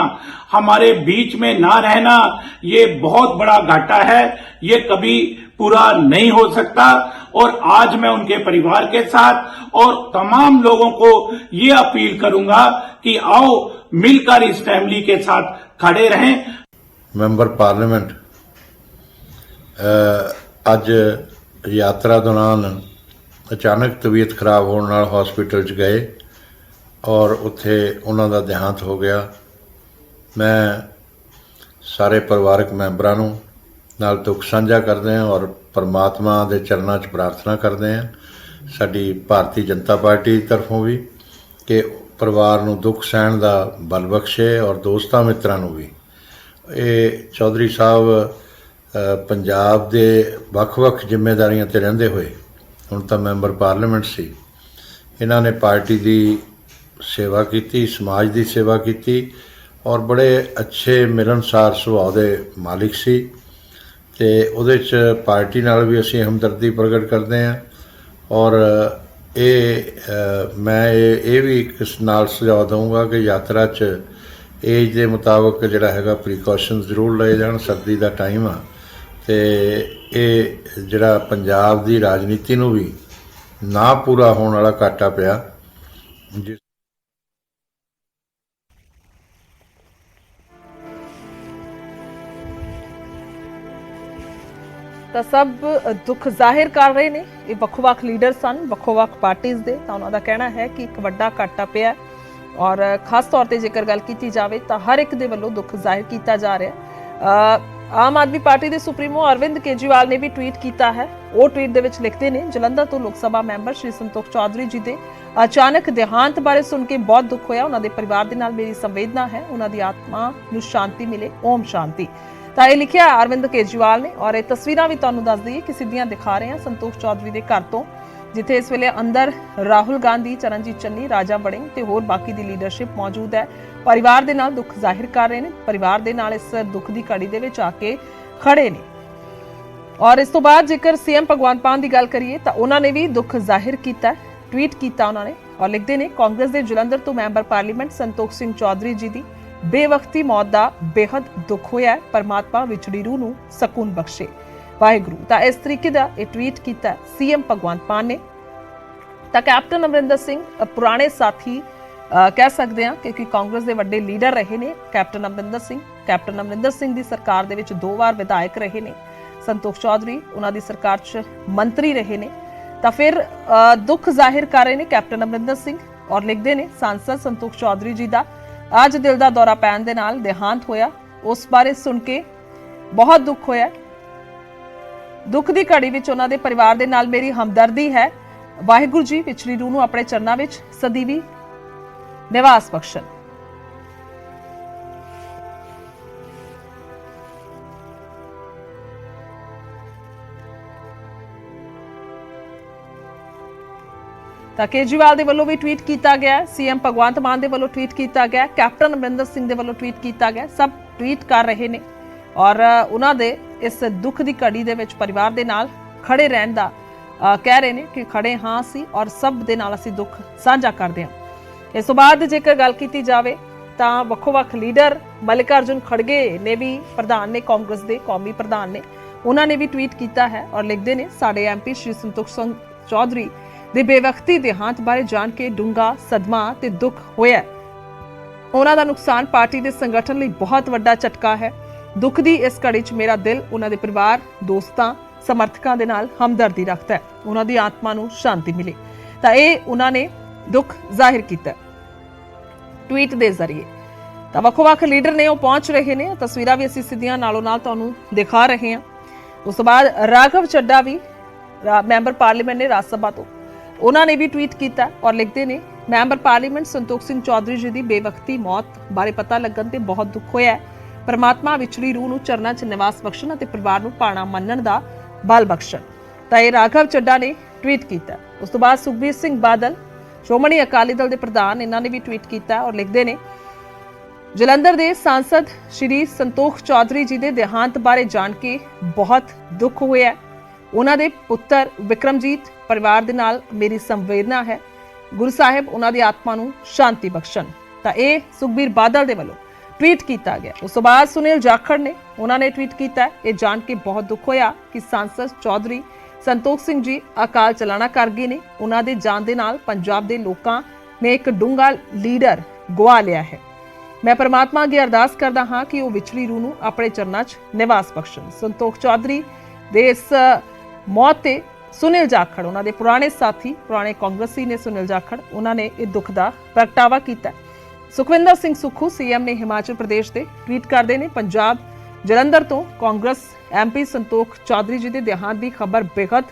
हमारे बीच में ना रहना, ये बहुत बड़ा घाटा है, ये कभी पूरा नहीं हो सकता। और आज मैं उनके परिवार के साथ और तमाम लोगों को ये अपील करूंगा कि आओ मिलकर इस फैमिली के साथ खड़े रहें। ਮੈਂਬਰ ਪਾਰਲੀਮੈਂਟ ਅੱਜ ਯਾਤਰਾ ਦੌਰਾਨ ਅਚਾਨਕ ਤਬੀਅਤ ਖਰਾਬ ਹੋਣ ਨਾਲ ਹਸਪੀਟਲ 'ਚ ਗਏ ਔਰ ਉੱਥੇ ਉਹਨਾਂ ਦਾ ਦੇਹਾਂਤ ਹੋ ਗਿਆ। ਮੈਂ ਸਾਰੇ ਪਰਿਵਾਰਕ ਮੈਂਬਰਾਂ ਨੂੰ ਨਾਲ ਦੁੱਖ ਸਾਂਝਾ ਕਰਦੇ ਹਾਂ ਔਰ ਪਰਮਾਤਮਾ ਦੇ ਚਰਨਾਂ 'ਚ ਪ੍ਰਾਰਥਨਾ ਕਰਦੇ ਹਾਂ ਸਾਡੀ ਭਾਰਤੀ ਜਨਤਾ ਪਾਰਟੀ ਦੀ ਤਰਫੋਂ ਵੀ ਕਿ ਪਰਿਵਾਰ ਨੂੰ ਦੁੱਖ ਸਹਿਣ ਦਾ ਬਲ ਬਖਸ਼ੇ ਔਰ ਦੋਸਤਾਂ ਮਿੱਤਰਾਂ ਨੂੰ ਵੀ। ਇਹ ਚੌਧਰੀ ਸਾਹਿਬ ਪੰਜਾਬ ਦੇ ਵੱਖ-ਵੱਖ ਜ਼ਿੰਮੇਵਾਰੀਆਂ 'ਤੇ ਰਹਿੰਦੇ ਹੋਏ ਹੁਣ ਤਾਂ ਮੈਂਬਰ ਪਾਰਲੀਮੈਂਟ ਸੀ। ਇਹਨਾਂ ਨੇ ਪਾਰਟੀ ਦੀ ਸੇਵਾ ਕੀਤੀ, ਸਮਾਜ ਦੀ ਸੇਵਾ ਕੀਤੀ ਔਰ ਬੜੇ ਅੱਛੇ ਮਿਲਣਸਾਰ ਸੁਭਾਅ ਦੇ ਮਾਲਿਕ ਸੀ ਤੇ ਉਹਦੇ 'ਚ ਪਾਰਟੀ ਨਾਲ ਵੀ ਅਸੀਂ ਹਮਦਰਦੀ ਪ੍ਰਗਟ ਕਰਦੇ ਹਾਂ। ਔਰ ਮੈਂ ਇਹ ਵੀ ਕਿਸ ਨਾਲ ਸੁਝਾਅ ਦਊਂਗਾ ਕਿ ਯਾਤਰਾ 'ਚ ਏਜ ਦੇ ਮੁਤਾਬਕ ਜਿਹੜਾ ਹੈਗਾ ਪ੍ਰੀਕਾਸ਼ਨ ਜ਼ਰੂਰ ਲਏ ਜਾਣ। ਸਰਦੀ ਦਾ ਟਾਈਮ ਆ ਤੇ ਇਹ ਜਿਹੜਾ ਪੰਜਾਬ ਦੀ ਰਾਜਨੀਤੀ ਨੂੰ ਵੀ ਨਾ ਪੂਰਾ ਹੋਣ ਵਾਲਾ ਘਾਟਾ ਪਿਆ ਜਿਸ ਤਾਂ ਸਭ ਦੁੱਖ ਜ਼ਾਹਿਰ ਕਰ ਰਹੇ ਨੇ। ਇਹ ਵੱਖ-ਵੱਖ ਲੀਡਰ ਸਨ, ਵੱਖ-ਵੱਖ ਪਾਰਟੀਆਂ ਦੇ, ਤਾਂ ਉਹਨਾਂ ਦਾ ਕਹਿਣਾ ਹੈ ਕਿ ਇੱਕ ਵੱਡਾ ਘਾਟਾ ਪਿਆ ਔਰ ਖਾਸ ਤੌਰ ਤੇ ਜੇਕਰ ਗੱਲ ਕੀਤੀ ਜਾਵੇ ਤਾਂ ਹਰ ਇੱਕ ਦੇ ਵੱਲੋਂ ਦੁੱਖ ਜ਼ਾਹਿਰ ਕੀਤਾ ਜਾ ਰਿਹਾ। ਆਮ ਆਦਮੀ ਪਾਰਟੀ ਦੇ ਸੁਪਰੀਮੋ ਅਰਵਿੰਦ ਕੇਜਰੀਵਾਲ ਨੇ ਵੀ ਟਵੀਟ ਕੀਤਾ ਹੈ। ਉਹ ਟਵੀਟ ਦੇ ਵਿੱਚ ਲਿਖਦੇ ਨੇ, ਜਲੰਧਰ ਤੋਂ ਲੋਕ ਸਭਾ ਮੈਂਬਰ ਸ਼੍ਰੀ ਸੰਤੋਖ ਚੌਧਰੀ ਜੀ ਦੇ ਅਚਾਨਕ ਦੇਹਾਂਤ ਬਾਰੇ ਸੁਣ ਕੇ ਬਹੁਤ ਦੁੱਖ ਹੋਇਆ। ਉਹਨਾਂ ਦੇ ਪਰਿਵਾਰ ਦੇ ਨਾਲ ਮੇਰੀ ਸੰਵੇਦਨਾ ਹੈ, ਉਹਨਾਂ ਦੀ ਆਤਮਾ ਨੂੰ ਸ਼ਾਂਤੀ ਮਿਲੇ, ਓਮ ਸ਼ਾਂਤੀ। ਤਾਂ ਇਹ ਲਿਖਿਆ ਅਰਵਿੰਦ ਕੇਜਰੀਵਾਲ ਨੇ ਔਰ ਇਹ ਤਸਵੀਰਾਂ ਵੀ ਤੁਹਾਨੂੰ ਦੱਸ ਦਈਏ ਕਿ ਸਿੱਧੀਆਂ ਦਿਖਾ ਰਹੇ ਹਾਂ ਸੰਤੋਖ ਚੌਧਰੀ ਦੇ ਘਰ ਤੋਂ, ਜਿੱਥੇ ਇਸ ਵੇਲੇ ਅੰਦਰ ਰਾਹੁਲ ਗਾਂਧੀ, ਚਰਨਜੀਤ ਚੰਨੀ, ਰਾਜਾ ਵੜਿੰਗ ਤੇ ਹੋਰ ਬਾਕੀ ਦੀ ਲੀਡਰਸ਼ਿਪ ਮੌਜੂਦ ਹੈ। ਪਰਿਵਾਰ ਦੇ ਨਾਲ ਦੁੱਖ ਜ਼ਾਹਿਰ ਕਰ ਰਹੇ ਨੇ, ਪਰਿਵਾਰ ਦੇ ਨਾਲ ਇਸ ਦੁੱਖ ਦੀ ਘੜੀ ਦੇ ਵਿੱਚ ਆ ਕੇ ਖੜੇ ਨੇ। ਔਰ ਇਸ ਤੋਂ ਬਾਅਦ ਜੇਕਰ ਸੀਐਮ ਭਗਵੰਤ ਮਾਨ ਦੀ ਗੱਲ ਕਰੀਏ ਤਾਂ ਉਹਨਾਂ ਨੇ ਵੀ ਦੁੱਖ ਜ਼ਾਹਿਰ ਕੀਤਾ, ਟਵੀਟ ਕੀਤਾ ਉਹਨਾਂ ਨੇ ਔਰ ਲਿਖਦੇ ਨੇ, ਕਾਂਗਰਸ ਦੇ ਜਲੰਧਰ ਤੋਂ ਮੈਂਬਰ ਪਾਰਲੀਮੈਂਟ ਸੰਤੋਖ ਸਿੰਘ ਚੌਧਰੀ ਜੀ ਦੀ ਬੇਵਕਤੀ ਮੌਤ ਦਾ ਬੇहद ਦੁੱਖ ਹੋਇਆ ਹੈ। ਪਰਮਾਤਮਾ ਵਿਛੜੀ ਰੂਹ ਨੂੰ ਸਕੂਨ ਬਖਸ਼ੇ, ਵਾਹਿਗੁਰੂ। ਤਾਂ ਇਸ ਤਰੀਕੇ ਦਾ ਇਹ ਟਵੀਟ ਕੀਤਾ ਸੀਐਮ ਭਗਵੰਤ ਮਾਨ ਨੇ। ਤਾਂ ਕੈਪਟਨ ਅਮਰਿੰਦਰ ਸਿੰਘ ਪੁਰਾਣੇ ਸਾਥੀ ਕਹਿ ਸਕਦੇ ਹਾਂ, ਕਿਉਂਕਿ ਕਾਂਗਰਸ ਦੇ ਵੱਡੇ ਲੀਡਰ ਰਹੇ ਨੇ ਕੈਪਟਨ ਅਮਰਿੰਦਰ ਸਿੰਘ ਦੀ ਸਰਕਾਰ ਦੇ ਵਿੱਚ 2 ਵਾਰ ਵਿਧਾਇਕ ਰਹੇ ਨੇ ਸੰਤੋਖ ਚੌਧਰੀ, ਉਹਨਾਂ ਦੀ ਸਰਕਾਰ 'ਚ ਮੰਤਰੀ ਰਹੇ ਨੇ। ਤਾਂ ਫਿਰ ਦੁੱਖ ਜ਼ਾਹਿਰ ਕਰ ਰਹੇ ਨੇ ਕੈਪਟਨ ਅਮਰਿੰਦਰ ਸਿੰਘ ਔਰ ਲਿਖਦੇ ਨੇ, ਸਾਂਸਦ ਸੰਤੋਖ ਚੌਧਰੀ ਜੀ ਦਾ ਅੱਜ ਦਿਲ ਦਾ ਦੌਰਾ ਪੈਣ ਦੇ ਨਾਲ ਦੇਹਾਂਤ ਹੋਇਆ। ਉਸ ਬਾਰੇ ਸੁਣ ਕੇ ਬਹੁਤ ਦੁੱਖ ਹੋਇਆ। ਦੁੱਖ ਦੀ ਘੜੀ ਵਿੱਚ ਉਹਨਾਂ ਦੇ ਪਰਿਵਾਰ ਦੇ ਨਾਲ ਮੇਰੀ ਹਮਦਰਦੀ ਹੈ। ਵਾਹਿਗੁਰੂ ਜੀ ਵਿਛੜੀ ਰੂਹ ਨੂੰ ਆਪਣੇ ਚਰਨਾਂ ਵਿੱਚ ਸਦੀਵੀ ਨਿਵਾਸ ਬਖਸ਼ਣ। ਤਾਂ ਕੇਜਰੀਵਾਲ ਦੇ ਵੱਲੋਂ ਵੀ ਟਵੀਟ ਕੀਤਾ ਗਿਆ, ਸੀਐਮ ਭਗਵੰਤ ਮਾਨ ਦੇ ਵੱਲੋਂ ਟਵੀਟ ਕੀਤਾ ਗਿਆ, ਕੈਪਟਨ ਅਮਰਿੰਦਰ ਸਿੰਘ ਦੇ ਵੱਲੋਂ ਟਵੀਟ ਕੀਤਾ ਗਿਆ। ਸਭ ਟਵੀਟ ਕਰ ਰਹੇ ਨੇ ਔਰ ਉਹਨਾਂ ਦੇ ਇਸ ਦੁੱਖ ਦੀ ਘੜੀ ਦੇ ਵਿੱਚ ਪਰਿਵਾਰ ਦੇ ਨਾਲ ਖੜੇ ਰਹਿਣ ਦਾ ਕਹਿ ਰਹੇ ਨੇ ਕਿ ਖੜੇ ਹਾਂ ਅਸੀਂ ਔਰ ਸਭ ਦੇ ਨਾਲ ਅਸੀਂ ਦੁੱਖ ਸਾਂਝਾ ਕਰਦੇ ਹਾਂ। ਇਸ ਤੋਂ ਬਾਅਦ ਜੇਕਰ ਗੱਲ ਕੀਤੀ ਜਾਵੇ ਤਾਂ ਵੱਖੋ-ਵੱਖ ਲੀਡਰ ਮਲਿਕਾਰਜੁਨ ਖੜਗੇ ਨੇ ਵੀ, ਪ੍ਰਧਾਨ ਨੇ ਕਾਂਗਰਸ ਦੇ, ਕੌਮੀ ਪ੍ਰਧਾਨ ਨੇ, ਉਹਨਾਂ ਨੇ ਵੀ ਟਵੀਟ ਕੀਤਾ ਹੈ ਔਰ ਲਿਖਦੇ ਨੇ, ਸਾਡੇ ਐਮਪੀ ਸ਼੍ਰੀ ਸੰਤੋਖ ਸਿੰਘ ਚੌਧਰੀ ਦੇ ਬੇਵਕਤੀ ਦੇਹਾਂਤ ਬਾਰੇ ਜਾਣ ਕੇ ਡੂੰਘਾ ਸਦਮਾ ਤੇ ਦੁੱਖ ਹੋਇਆ। ਉਹਨਾਂ ਦਾ ਨੁਕਸਾਨ ਪਾਰਟੀ ਦੇ ਸੰਗਠਨ ਲਈ ਬਹੁਤ ਵੱਡਾ ਝਟਕਾ ਹੈ। ਦੁੱਖ ਦੀ ਇਸ ਘੜੀ 'ਚ ਮੇਰਾ ਦਿਲ ਉਹਨਾਂ ਦੇ ਪਰਿਵਾਰ, ਦੋਸਤਾਂ, ਸਮਰਥਕਾਂ ਦੇ ਨਾਲ ਹਮਦਰਦੀ ਰੱਖਦਾ ਹੈ। ਉਹਨਾਂ ਦੀ ਆਤਮਾ ਨੂੰ ਸ਼ਾਂਤੀ ਮਿਲੇ। ਤਾਂ ਇਹ ਉਹਨਾਂ ਨੇ ਦੁੱਖ ਜ਼ਾਹਿਰ ਕੀਤਾ ਟਵੀਟ ਦੇ ਜ਼ਰੀਏ। ਤਾਂ ਵੱਖ-ਵੱਖ ਲੀਡਰ ਨੇ ਉਹ ਪਹੁੰਚ ਰਹੇ ਨੇ, ਤਸਵੀਰਾਂ ਵੀ ਅਸੀਂ ਸਿੱਧੀਆਂ ਨਾਲੋਂ ਨਾਲ ਤੁਹਾਨੂੰ ਦਿਖਾ ਰਹੇ ਹਾਂ। ਉਸ ਤੋਂ ਬਾਅਦ ਰਾਘਵ ਚੱਡਾ ਵੀ ਮੈਂਬਰ ਪਾਰਲੀਮੈਂਟ ਨੇ ਰਾਜ ਸਭਾ ਤੋਂ, ਉਹਨਾਂ ਨੇ ਵੀ ਟਵੀਟ ਕੀਤਾ ਔਰ ਲਿਖਦੇ ਨੇ, ਮੈਂਬਰ ਪਾਰਲੀਮੈਂਟ ਸੰਤੋਖ ਸਿੰਘ ਚੌਧਰੀ ਜੀ ਦੀ ਬੇਵਕਤੀ ਮੌਤ ਬਾਰੇ ਪਤਾ ਲੱਗਣ ਤੇ ਬਹੁਤ ਦੁੱਖ ਹੋਇਆ ਹੈ। ਪਰਮਾਤਮਾ ਵਿਛੜੀ ਰੂਹ ਨੂੰ ਚਰਨਾਂ 'ਚ ਨਿਵਾਸ ਬਖਸ਼ਣ ਅਤੇ ਪਰਿਵਾਰ ਨੂੰ ਪਾਣਾ ਮੰਨਣ ਦਾ ਬਲ ਬਖਸ਼ਣ। ਤਾਂ ਇਹ ਰਾਘਵ ਚੱਡਾ ਨੇ ਟਵੀਟ ਕੀਤਾ। ਉਸ ਤੋਂ ਬਾਅਦ ਸੁਖਬੀਰ ਸਿੰਘ ਬਾਦਲ, ਸ਼੍ਰੋਮਣੀ ਅਕਾਲੀ ਦਲ ਦੇ ਪ੍ਰਧਾਨ, ਇਹਨਾਂ ਨੇ ਵੀ ਟਵੀਟ ਕੀਤਾ ਔਰ ਲਿਖਦੇ ਨੇ, ਜਲੰਧਰ ਦੇ ਸਾਂਸਦ ਸ਼੍ਰੀ ਸੰਤੋਖ ਚੌਧਰੀ ਜੀ ਦੇ ਦੇਹਾਂਤ ਬਾਰੇ ਜਾਣ ਕੇ ਬਹੁਤ ਦੁੱਖ ਹੋਇਆ ਹੈ। ਉਹਨਾਂ ਦੇ ਪੁੱਤਰ ਵਿਕਰਮਜੀਤ ਪਰਿਵਾਰ ਦੇ ਨਾਲ ਮੇਰੀ ਸੰਵੇਦਨਾ ਹੈ। ਗੁਰੂ ਸਾਹਿਬ ਉਹਨਾਂ ਦੀ ਆਤਮਾ ਨੂੰ ਸ਼ਾਂਤੀ ਬਖਸ਼ਣ। ਤਾਂ ਇਹ ਸੁਖਬੀਰ ਬਾਦਲ ਦੇ ਵੱਲੋਂ ਟਵੀਟ ਕੀਤਾ ਗਿਆ। ਉਸ ਤੋਂ ਬਾਅਦ ਸੁਨੀਲ ਜਾਖੜ ਨੇ, ਉਹਨਾਂ ਨੇ ਟਵੀਟ ਕੀਤਾ, ਇਹ ਜਾਣ ਕੇ ਬਹੁਤ ਦੁੱਖ ਹੋਇਆ ਕਿ ਸਾਂਸਦ ਚੌਧਰੀ ਸੰਤੋਖ ਸਿੰਘ ਜੀ ਅਕਾਲ ਚਲਾਣਾ ਕਰ ਗਏ ਨੇ। ਉਹਨਾਂ ਦੇ ਜਾਣ ਦੇ ਨਾਲ ਪੰਜਾਬ ਦੇ ਲੋਕਾਂ ਨੇ ਇੱਕ ਡੂੰਘਾ ਲੀਡਰ ਗਵਾ ਲਿਆ ਹੈ। ਮੈਂ ਪਰਮਾਤਮਾ ਅੱਗੇ ਅਰਦਾਸ ਕਰਦਾ ਹਾਂ ਕਿ ਉਹ ਵਿਛੜੀ ਰੂਹ ਨੂੰ ਆਪਣੇ ਚਰਨਾਂ 'ਚ ਨਿਵਾਸ ਬਖਸ਼ਣ। ਸੰਤੋਖ ਚੌਧਰੀ ਦੇ ਇਸ ਮੌਤ ਤੇ ਸੁਨੀਲ ਜਾਖੜ, ਉਹਨਾਂ ਦੇ ਪੁਰਾਣੇ ਸਾਥੀ, ਪੁਰਾਣੇ ਕਾਂਗਰਸੀ ਨੇ ਸੁਨੀਲ ਜਾਖੜ, ਉਹਨਾਂ ਨੇ ਇਹ ਦੁੱਖ ਦਾ ਪ੍ਰਗਟਾਵਾ ਕੀਤਾ। ਸੁਖਵਿੰਦਰ ਸਿੰਘ ਸੁੱਖੂ ਸੀਐਮ ਨੇ ਹਿਮਾਚਲ ਪ੍ਰਦੇਸ਼ ਦੇ ਟਵੀਟ ਕਰਦੇ ਨੇ, ਪੰਜਾਬ ਜਲੰਧਰ ਤੋਂ ਕਾਂਗਰਸ ਐਮਪੀ ਸੰਤੋਖ ਚੌਧਰੀ ਜੀ ਦੇ ਦੇਹਾਂਤ ਦੀ ਖਬਰ ਬੇहद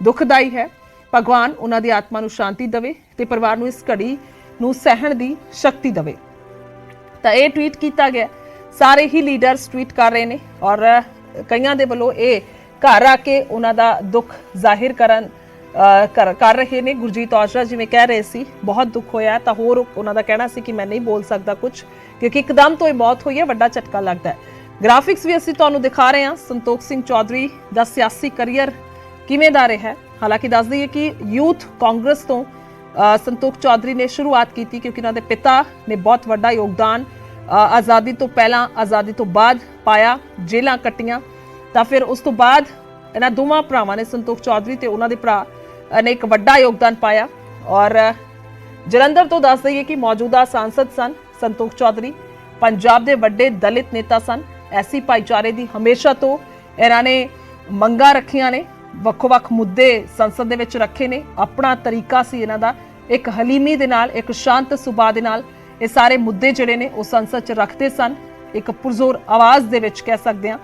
ਦੁਖਦਾਈ ਹੈ। ਭਗਵਾਨ ਉਹਨਾਂ ਦੀ ਆਤਮਾ ਨੂੰ ਸ਼ਾਂਤੀ ਦੇਵੇ ਤੇ ਪਰਿਵਾਰ ਨੂੰ ਇਸ ਘੜੀ ਨੂੰ ਸਹਿਣ ਦੀ ਸ਼ਕਤੀ ਦੇਵੇ। ਤਾਂ ਇਹ ਟਵੀਟ ਕੀਤਾ ਗਿਆ। ਸਾਰੇ ਹੀ ਲੀਡਰਸ ਟਵੀਟ ਕਰ ਰਹੇ ਨੇ ਔਰ ਕਈਆਂ ਦੇ ਵੱਲੋਂ ਇਹ ਘਰ ਆ ਕੇ ਉਹਨਾਂ ਦਾ ਦੁੱਖ ਜ਼ਾਹਿਰ ਕਰ ਰਹੇ ਨੇ। ਗੁਰਜੀਤ ਔਜਲਾ ਜਿਵੇਂ ਕਹਿ ਰਹੇ ਸੀ, ਬਹੁਤ ਦੁੱਖ ਹੋਇਆ। ਤਾਂ ਹੋਰ ਉਹਨਾਂ ਦਾ ਕਹਿਣਾ ਸੀ ਕਿ ਮੈਂ ਨਹੀਂ ਬੋਲ ਸਕਦਾ ਕੁਝ, ਕਿਉਂਕਿ ਇੱਕਦਮ ਤੋਂ ਇਹ ਮੌਤ ਹੋਈ ਹੈ, ਵੱਡਾ ਝਟਕਾ ਲੱਗਦਾ ਹੈ। ਗ੍ਰਾਫਿਕਸ ਵੀ ਅਸੀਂ ਤੁਹਾਨੂੰ ਦਿਖਾ ਰਹੇ ਹਾਂ ਸੰਤੋਖ ਸਿੰਘ ਚੌਧਰੀ ਦਾ ਸਿਆਸੀ ਕਰੀਅਰ ਕਿਵੇਂ ਦਾ ਰਿਹਾ। ਹਾਲਾਂਕਿ ਦੱਸ ਦਈਏ ਕਿ ਯੂਥ ਕਾਂਗਰਸ ਤੋਂ ਸੰਤੋਖ ਚੌਧਰੀ ਨੇ ਸ਼ੁਰੂਆਤ ਕੀਤੀ, ਕਿਉਂਕਿ ਉਹਨਾਂ ਦੇ ਪਿਤਾ ਨੇ ਬਹੁਤ ਵੱਡਾ ਯੋਗਦਾਨ ਆਜ਼ਾਦੀ ਤੋਂ ਪਹਿਲਾਂ, ਆਜ਼ਾਦੀ ਤੋਂ ਬਾਅਦ ਪਾਇਆ, ਜੇਲ੍ਹਾਂ ਕੱਟੀਆਂ। ਤਾਂ ਫਿਰ ਉਸ ਤੋਂ ਬਾਅਦ ਇਹਨਾਂ ਦੋਵਾਂ ਭਰਾਵਾਂ ਨੇ, ਸੰਤੋਖ ਚੌਧਰੀ ਤੇ ਉਹਨਾਂ ਦੇ ਭਰਾ ਨੇ ਇੱਕ ਵੱਡਾ ਯੋਗਦਾਨ ਪਾਇਆ। ਔਰ ਜਲੰਧਰ ਤੋਂ ਦੱਸ ਦਈਏ ਕਿ ਮੌਜੂਦਾ ਸਾਂਸਦ ਸਨ ਸੰਤੋਖ ਚੌਧਰੀ, ਪੰਜਾਬ ਦੇ ਵੱਡੇ ਦਲਿਤ ਨੇਤਾ ਸਨ। ਐਸੀ ਭਾਈਚਾਰੇ ਦੀ ਹਮੇਸ਼ਾ ਤੋਂ ਇਹਨਾਂ ਨੇ ਮੰਗਾਂ ਰੱਖੀਆਂ ਨੇ, ਵੱਖ-ਵੱਖ ਮੁੱਦੇ ਸੰਸਦ ਦੇ ਵਿੱਚ ਰੱਖੇ ਨੇ। ਆਪਣਾ ਤਰੀਕਾ ਸੀ ਇਹਨਾਂ ਦਾ, ਇੱਕ ਹਲੀਮੀ ਦੇ ਨਾਲ, ਇੱਕ ਸ਼ਾਂਤ ਸੁਭਾਅ ਦੇ ਨਾਲ ਇਹ ਸਾਰੇ ਮੁੱਦੇ ਜਿਹੜੇ ਨੇ ਉਹ ਸੰਸਦ 'ਚ ਰੱਖਦੇ ਸਨ, ਇੱਕ ਪੁਰਜ਼ੋਰ ਆਵਾਜ਼ ਦੇ ਵਿੱਚ ਕਹਿ ਸਕਦੇ ਹਾਂ,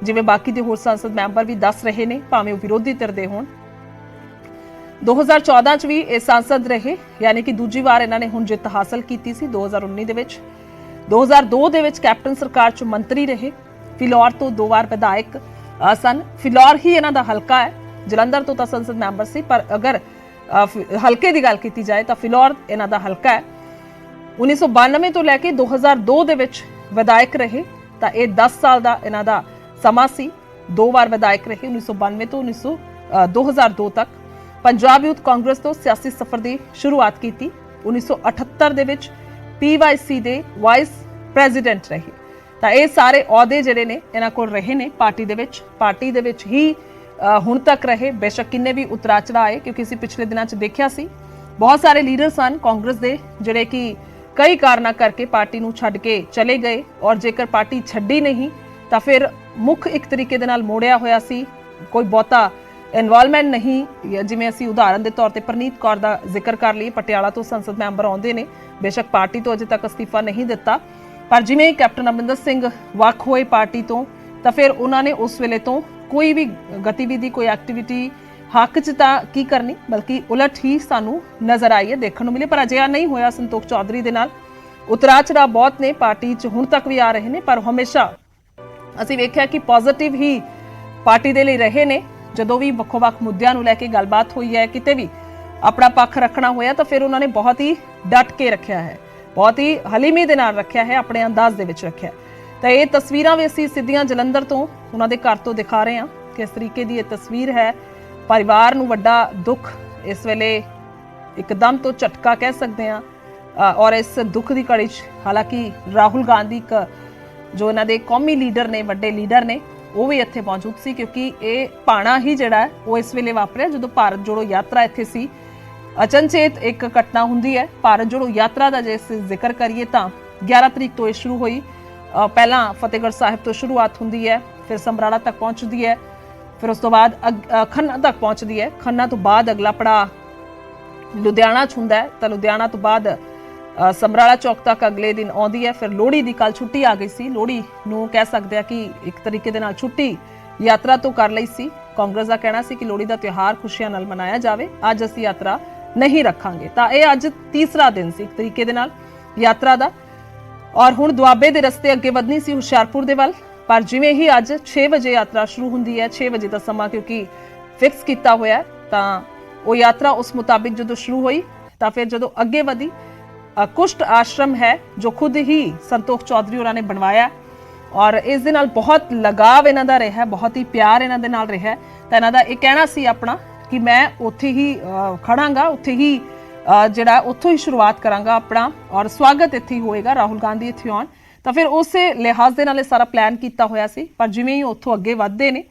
ਜਿਵੇਂ ਬਾਕੀ ਦੇ ਹੋਰ ਸੰਸਦ ਮੈਂਬਰ ਵੀ ਦੱਸ ਰਹੇ ਨੇ, ਭਾਵੇਂ ਉਹ ਵਿਰੋਧੀ ਧਿਰ ਦੇ ਹੋਣ। 2014 'ਚ ਵੀ ਇਹ ਸੰਸਦ ਰਹੇ, ਯਾਨੀ ਕਿ ਦੂਜੀ ਵਾਰ ਇਹਨਾਂ ਨੇ ਹੁਣ ਜਿੱਤ ਹਾਸਲ ਕੀਤੀ ਸੀ 2019 ਦੇ ਵਿੱਚ। 2002 ਦੇ ਵਿੱਚ ਕੈਪਟਨ ਸਰਕਾਰ 'ਚ ਮੰਤਰੀ ਰਹੇ। ਫਿਲੌਰ ਤੋਂ 2 ਵਾਰ ਵਿਧਾਇਕ ਸਨ। ਫਿਲੌਰ ਹੀ ਇਹਨਾਂ ਦਾ ਹਲਕਾ ਹੈ, ਜਲੰਧਰ ਤੋਂ ਤਾਂ ਸੰਸਦ ਮੈਂਬਰ ਸੀ, ਪਰ ਅਗਰ ਹਲਕੇ ਦੀ ਗੱਲ ਕੀਤੀ ਜਾਏ ਤਾਂ ਫਿਲੌਰ ਇਹਨਾਂ ਦਾ ਹਲਕਾ ਹੈ। 1992 ਤੋਂ ਲੈ ਕੇ 2002 ਦੇ ਵਿੱਚ ਵਿਧਾਇਕ ਰਹੇ, ਤਾਂ ਇਹ 10 ਸਾਲ ਦਾ ਇਹਨਾਂ ਦਾ ਸਮਾਂ ਸੀ। 2 ਵਾਰ ਵਿਧਾਇਕ ਰਹੇ 1992 ਤੋਂ 2002 ਤੱਕ। ਪੰਜਾਬ ਯੂਥ ਕਾਂਗਰਸ ਤੋਂ ਸਿਆਸੀ ਸਫ਼ਰ ਦੀ ਸ਼ੁਰੂਆਤ ਕੀਤੀ। 1978 ਦੇ ਵਿੱਚ PYC ਦੇ ਵਾਈਸ ਪ੍ਰੈਜ਼ੀਡੈਂਟ ਰਹੇ। ਤਾਂ ਇਹ ਸਾਰੇ ਅਹੁਦੇ ਜਿਹੜੇ ਨੇ ਇਹਨਾਂ ਕੋਲ ਰਹੇ ਨੇ ਪਾਰਟੀ ਦੇ ਵਿੱਚ ਹੀ ਹੁਣ ਤੱਕ ਰਹੇ। ਬੇਸ਼ੱਕ ਕਿੰਨੇ ਵੀ ਉਤਰਾ ਚੜਾਏ, ਕਿਉਂਕਿ ਅਸੀਂ ਪਿਛਲੇ ਦਿਨਾਂ 'ਚ ਦੇਖਿਆ ਸੀ ਬਹੁਤ ਸਾਰੇ ਲੀਡਰ ਸਨ ਕਾਂਗਰਸ ਦੇ ਜਿਹੜੇ ਕਿ ਕਈ ਕਾਰਨਾਂ ਕਰਕੇ ਪਾਰਟੀ ਨੂੰ ਛੱਡ ਕੇ ਚਲੇ ਗਏ, ਔਰ ਜੇਕਰ ਪਾਰਟੀ ਛੱਡੀ ਨਹੀਂ ਤਾਂ ਫਿਰ ਮੁੱਖ ਇੱਕ ਤਰੀਕੇ ਦੇ ਨਾਲ ਮੋੜਿਆ ਹੋਇਆ ਸੀ, ਕੋਈ ਬਹੁਤਾ ਇਨਵੋਲਵਮੈਂਟ ਨਹੀਂ। ਜਿਵੇਂ ਅਸੀਂ ਉਦਾਹਰਨ ਦੇ ਤੌਰ ਤੇ ਪ੍ਰਨੀਤ ਕੌਰ ਦਾ ਜ਼ਿਕਰ ਕਰ ਲਈਏ, ਪਟਿਆਲਾ ਤੋਂ ਸੰਸਦ ਮੈਂਬਰ ਆਉਂਦੇ ਨੇ, ਬੇਸ਼ੱਕ ਪਾਰਟੀ ਤੋਂ ਅਜੇ ਤੱਕ ਅਸਤੀਫਾ ਨਹੀਂ ਦਿੱਤਾ, ਪਰ ਜਿਵੇਂ ਕੈਪਟਨ ਅਮਰਿੰਦਰ ਸਿੰਘ ਵੱਖ ਹੋਏ ਪਾਰਟੀ ਤੋਂ, ਤਾਂ ਫਿਰ ਉਹਨਾਂ ਨੇ ਉਸ ਵੇਲੇ ਤੋਂ ਕੋਈ ਵੀ ਗਤੀਵਿਧੀ, ਕੋਈ ਐਕਟੀਵਿਟੀ ਹੱਕ 'ਚ ਤਾਂ ਕੀ ਕਰਨੀ, ਬਲਕਿ ਉਲਟ ਹੀ ਸਾਨੂੰ ਨਜ਼ਰ ਆਈ ਹੈ, ਦੇਖਣ ਨੂੰ ਮਿਲੇ। ਪਰ ਅਜਿਹਾ ਨਹੀਂ ਹੋਇਆ ਸੰਤੋਖ ਚੌਧਰੀ ਦੇ ਨਾਲ। ਉਤਰਾ ਚੜਾਅ ਬਹੁਤ ਨੇ ਪਾਰਟੀ 'ਚ, ਹੁਣ ਤੱਕ ਵੀ ਆ ਰਹੇ ਨੇ, ਪਰ ਹਮੇਸ਼ਾ ਅਸੀਂ ਵੇਖਿਆ ਕਿ ਪੋਜ਼ਿਟਿਵ ਹੀ ਪਾਰਟੀ ਦੇ ਲਈ ਰਹੇ ਨੇ। ਜਦੋਂ ਵੀ ਵੱਖੋ-ਵੱਖ ਮੁੱਦਿਆਂ ਨੂੰ ਲੈ ਕੇ ਗੱਲਬਾਤ ਹੋਈ ਹੈ, ਕਿਤੇ ਵੀ ਆਪਣਾ ਪੱਖ ਰੱਖਣਾ ਹੋਇਆ, ਤਾਂ ਫਿਰ ਉਹਨਾਂ ਨੇ ਬਹੁਤ ਹੀ ਡਟ ਕੇ ਰੱਖਿਆ ਹੈ, ਬਹੁਤ ਹੀ ਹਲੀਮੀ ਦੇ ਨਾਲ ਰੱਖਿਆ ਹੈ, ਆਪਣੇ ਅੰਦਾਜ਼ ਦੇ ਵਿੱਚ ਰੱਖਿਆ। ਤਾਂ ਇਹ ਤਸਵੀਰਾਂ ਵੀ ਅਸੀਂ ਸਿੱਧੀਆਂ ਜਲੰਧਰ ਤੋਂ ਉਹਨਾਂ ਦੇ ਘਰ ਤੋਂ ਦਿਖਾ ਰਹੇ ਹਾਂ। ਕਿਸ ਤਰੀਕੇ ਦੀ ਇਹ ਤਸਵੀਰ ਹੈ। ਪਰਿਵਾਰ ਨੂੰ ਵੱਡਾ ਦੁੱਖ ਇਸ ਵੇਲੇ ਇੱਕਦਮ ਤੋਂ ਝਟਕਾ ਕਹਿ ਸਕਦੇ ਹਾਂ। ਔਰ ਇਸ ਦੁੱਖ ਦੀ ਘੜੀ 'ਚ ਹਾਲਾਂਕਿ ਰਾਹੁਲ ਗਾਂਧੀ ਜੋ ਇਹਨਾਂ ਦੇ ਕੌਮੀ ਲੀਡਰ ਨੇ, ਵੱਡੇ ਲੀਡਰ ਨੇ, ਉਹ ਵੀ ਇੱਥੇ ਮੌਜੂਦ ਸੀ, ਕਿਉਂਕਿ ਇਹ ਭਾਣਾ ਹੀ ਜਿਹੜਾ ਹੈ ਉਹ ਇਸ ਵੇਲੇ ਵਾਪਰਿਆ ਜਦੋਂ ਭਾਰਤ ਜੋੜੋ ਯਾਤਰਾ ਇੱਥੇ ਸੀ। ਅਚਨਚੇਤ ਇੱਕ ਘਟਨਾ ਹੁੰਦੀ ਹੈ। ਭਾਰਤ ਜੋੜੋ ਯਾਤਰਾ ਦਾ ਜੇ ਅਸੀਂ ਜ਼ਿਕਰ ਕਰੀਏ ਤਾਂ 11 ਤਰੀਕ ਤੋਂ ਇਹ ਸ਼ੁਰੂ ਹੋਈ। ਪਹਿਲਾਂ ਫਤਿਹਗੜ੍ਹ ਸਾਹਿਬ ਤੋਂ ਸ਼ੁਰੂਆਤ ਹੁੰਦੀ ਹੈ, ਫਿਰ ਸਮਰਾਲਾ ਤੱਕ ਪਹੁੰਚਦੀ ਹੈ, ਫਿਰ ਉਸ ਤੋਂ ਬਾਅਦ ਖੰਨਾ ਤੱਕ ਪਹੁੰਚਦੀ ਹੈ। ਖੰਨਾ ਤੋਂ ਬਾਅਦ ਅਗਲਾ ਪੜਾਅ ਲੁਧਿਆਣਾ 'ਚ ਹੁੰਦਾ ਹੈ, ਤਾਂ ਲੁਧਿਆਣਾ ਤੋਂ ਬਾਅਦ ਸਮਰਾਲਾ ਚੌਕ ਤੱਕ ਅਗਲੇ ਦਿਨ ਆਉਂਦੀ ਹੈ। ਫਿਰ ਲੋਹੜੀ ਦੀ ਕੱਲ ਛੁੱਟੀ ਆ ਗਈ ਸੀ। ਲੋਹੜੀ ਨੂੰ ਕਹਿ ਸਕਦੇ ਆ ਕਿ ਇੱਕ ਤਰੀਕੇ ਦੇ ਨਾਲ ਛੁੱਟੀ ਯਾਤਰਾ ਤੋਂ ਕਰ ਲਈ ਸੀ। ਕਾਂਗਰਸ ਦਾ ਕਹਿਣਾ ਸੀ ਕਿ ਲੋਹੜੀ ਦਾ ਤਿਉਹਾਰ ਖੁਸ਼ੀਆਂ ਨਾਲ ਮਨਾਇਆ ਜਾਵੇ, ਅੱਜ ਅਸੀਂ ਯਾਤਰਾ ਨਹੀਂ ਰੱਖਾਂਗੇ। ਤਾਂ ਇਹ ਅੱਜ ਤੀਸਰਾ ਦਿਨ ਸੀ ਇੱਕ ਤਰੀਕੇ ਦੇ ਨਾਲ ਯਾਤਰਾ ਦਾ, ਔਰ ਹੁਣ ਦੁਆਬੇ ਦੇ ਰਸਤੇ ਅੱਗੇ ਵਧਣੀ ਸੀ ਹੁਸ਼ਿਆਰਪੁਰ ਦੇ ਵੱਲ। ਪਰ ਜਿਵੇਂ ਹੀ ਅੱਜ 6 ਵਜੇ ਯਾਤਰਾ ਸ਼ੁਰੂ ਹੁੰਦੀ ਹੈ, 6 ਵਜੇ ਦਾ ਸਮਾਂ ਕਿਉਂਕਿ ਫਿਕਸ ਕੀਤਾ ਹੋਇਆ, ਤਾਂ ਉਹ ਯਾਤਰਾ ਉਸ ਮੁਤਾਬਿਕ ਜਦੋਂ ਸ਼ੁਰੂ ਹੋਈ, ਤਾਂ ਫਿਰ ਜਦੋਂ ਅੱਗੇ ਵਧੀ, ਕੁਸ਼ਟ ਆਸ਼ਰਮ ਹੈ ਜੋ ਖੁਦ ਹੀ ਸੰਤੋਖ ਚੌਧਰੀ ਹੋਰਾਂ ਨੇ ਬਣਵਾਇਆ, ਔਰ ਇਸ ਦੇ ਨਾਲ ਬਹੁਤ ਲਗਾਵ ਇਹਨਾਂ ਦਾ ਰਿਹਾ, ਬਹੁਤ ਹੀ ਪਿਆਰ ਇਹਨਾਂ ਦੇ ਨਾਲ ਰਿਹਾ। ਤਾਂ ਇਹਨਾਂ ਦਾ ਇਹ ਕਹਿਣਾ ਸੀ ਆਪਣਾ ਕਿ ਮੈਂ ਉੱਥੇ ਹੀ ਖੜਾਂਗਾ, ਉੱਥੇ ਹੀ ਜਿਹੜਾ ਉੱਥੋਂ ਹੀ ਸ਼ੁਰੂਆਤ ਕਰਾਂਗਾ ਆਪਣਾ, ਔਰ ਸਵਾਗਤ ਇੱਥੇ ਹੀ ਹੋਏਗਾ ਰਾਹੁਲ ਗਾਂਧੀ ਇੱਥੇ ਆਉਣ। ਤਾਂ ਫਿਰ ਉਸੇ ਲਿਹਾਜ਼ ਦੇ ਨਾਲ ਇਹ ਸਾਰਾ ਪਲਾਨ ਕੀਤਾ ਹੋਇਆ ਸੀ। ਪਰ ਜਿਵੇਂ ਹੀ ਉੱਥੋਂ ਅੱਗੇ ਵੱਧਦੇ ਨੇ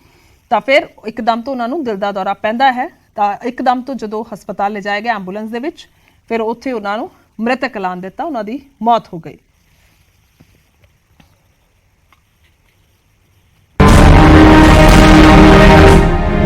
ਤਾਂ ਫਿਰ ਇੱਕਦਮ ਤੋਂ ਉਹਨਾਂ ਨੂੰ ਦਿਲ ਦਾ ਦੌਰਾ ਪੈਂਦਾ ਹੈ। ਤਾਂ ਇੱਕਦਮ ਤੋਂ ਜਦੋਂ ਹਸਪਤਾਲ ਲਿਜਾਇਆ ਗਿਆ ਐਂਬੂਲੈਂਸ ਦੇ ਵਿੱਚ, ਫਿਰ ਉੱਥੇ ਉਹਨਾਂ ਨੂੰ ਮ੍ਰਿਤਕ ਐਲਾਨ ਦਿੱਤਾ, ਉਹਨਾਂ ਦੀ ਮੌਤ ਹੋ ਗਈ।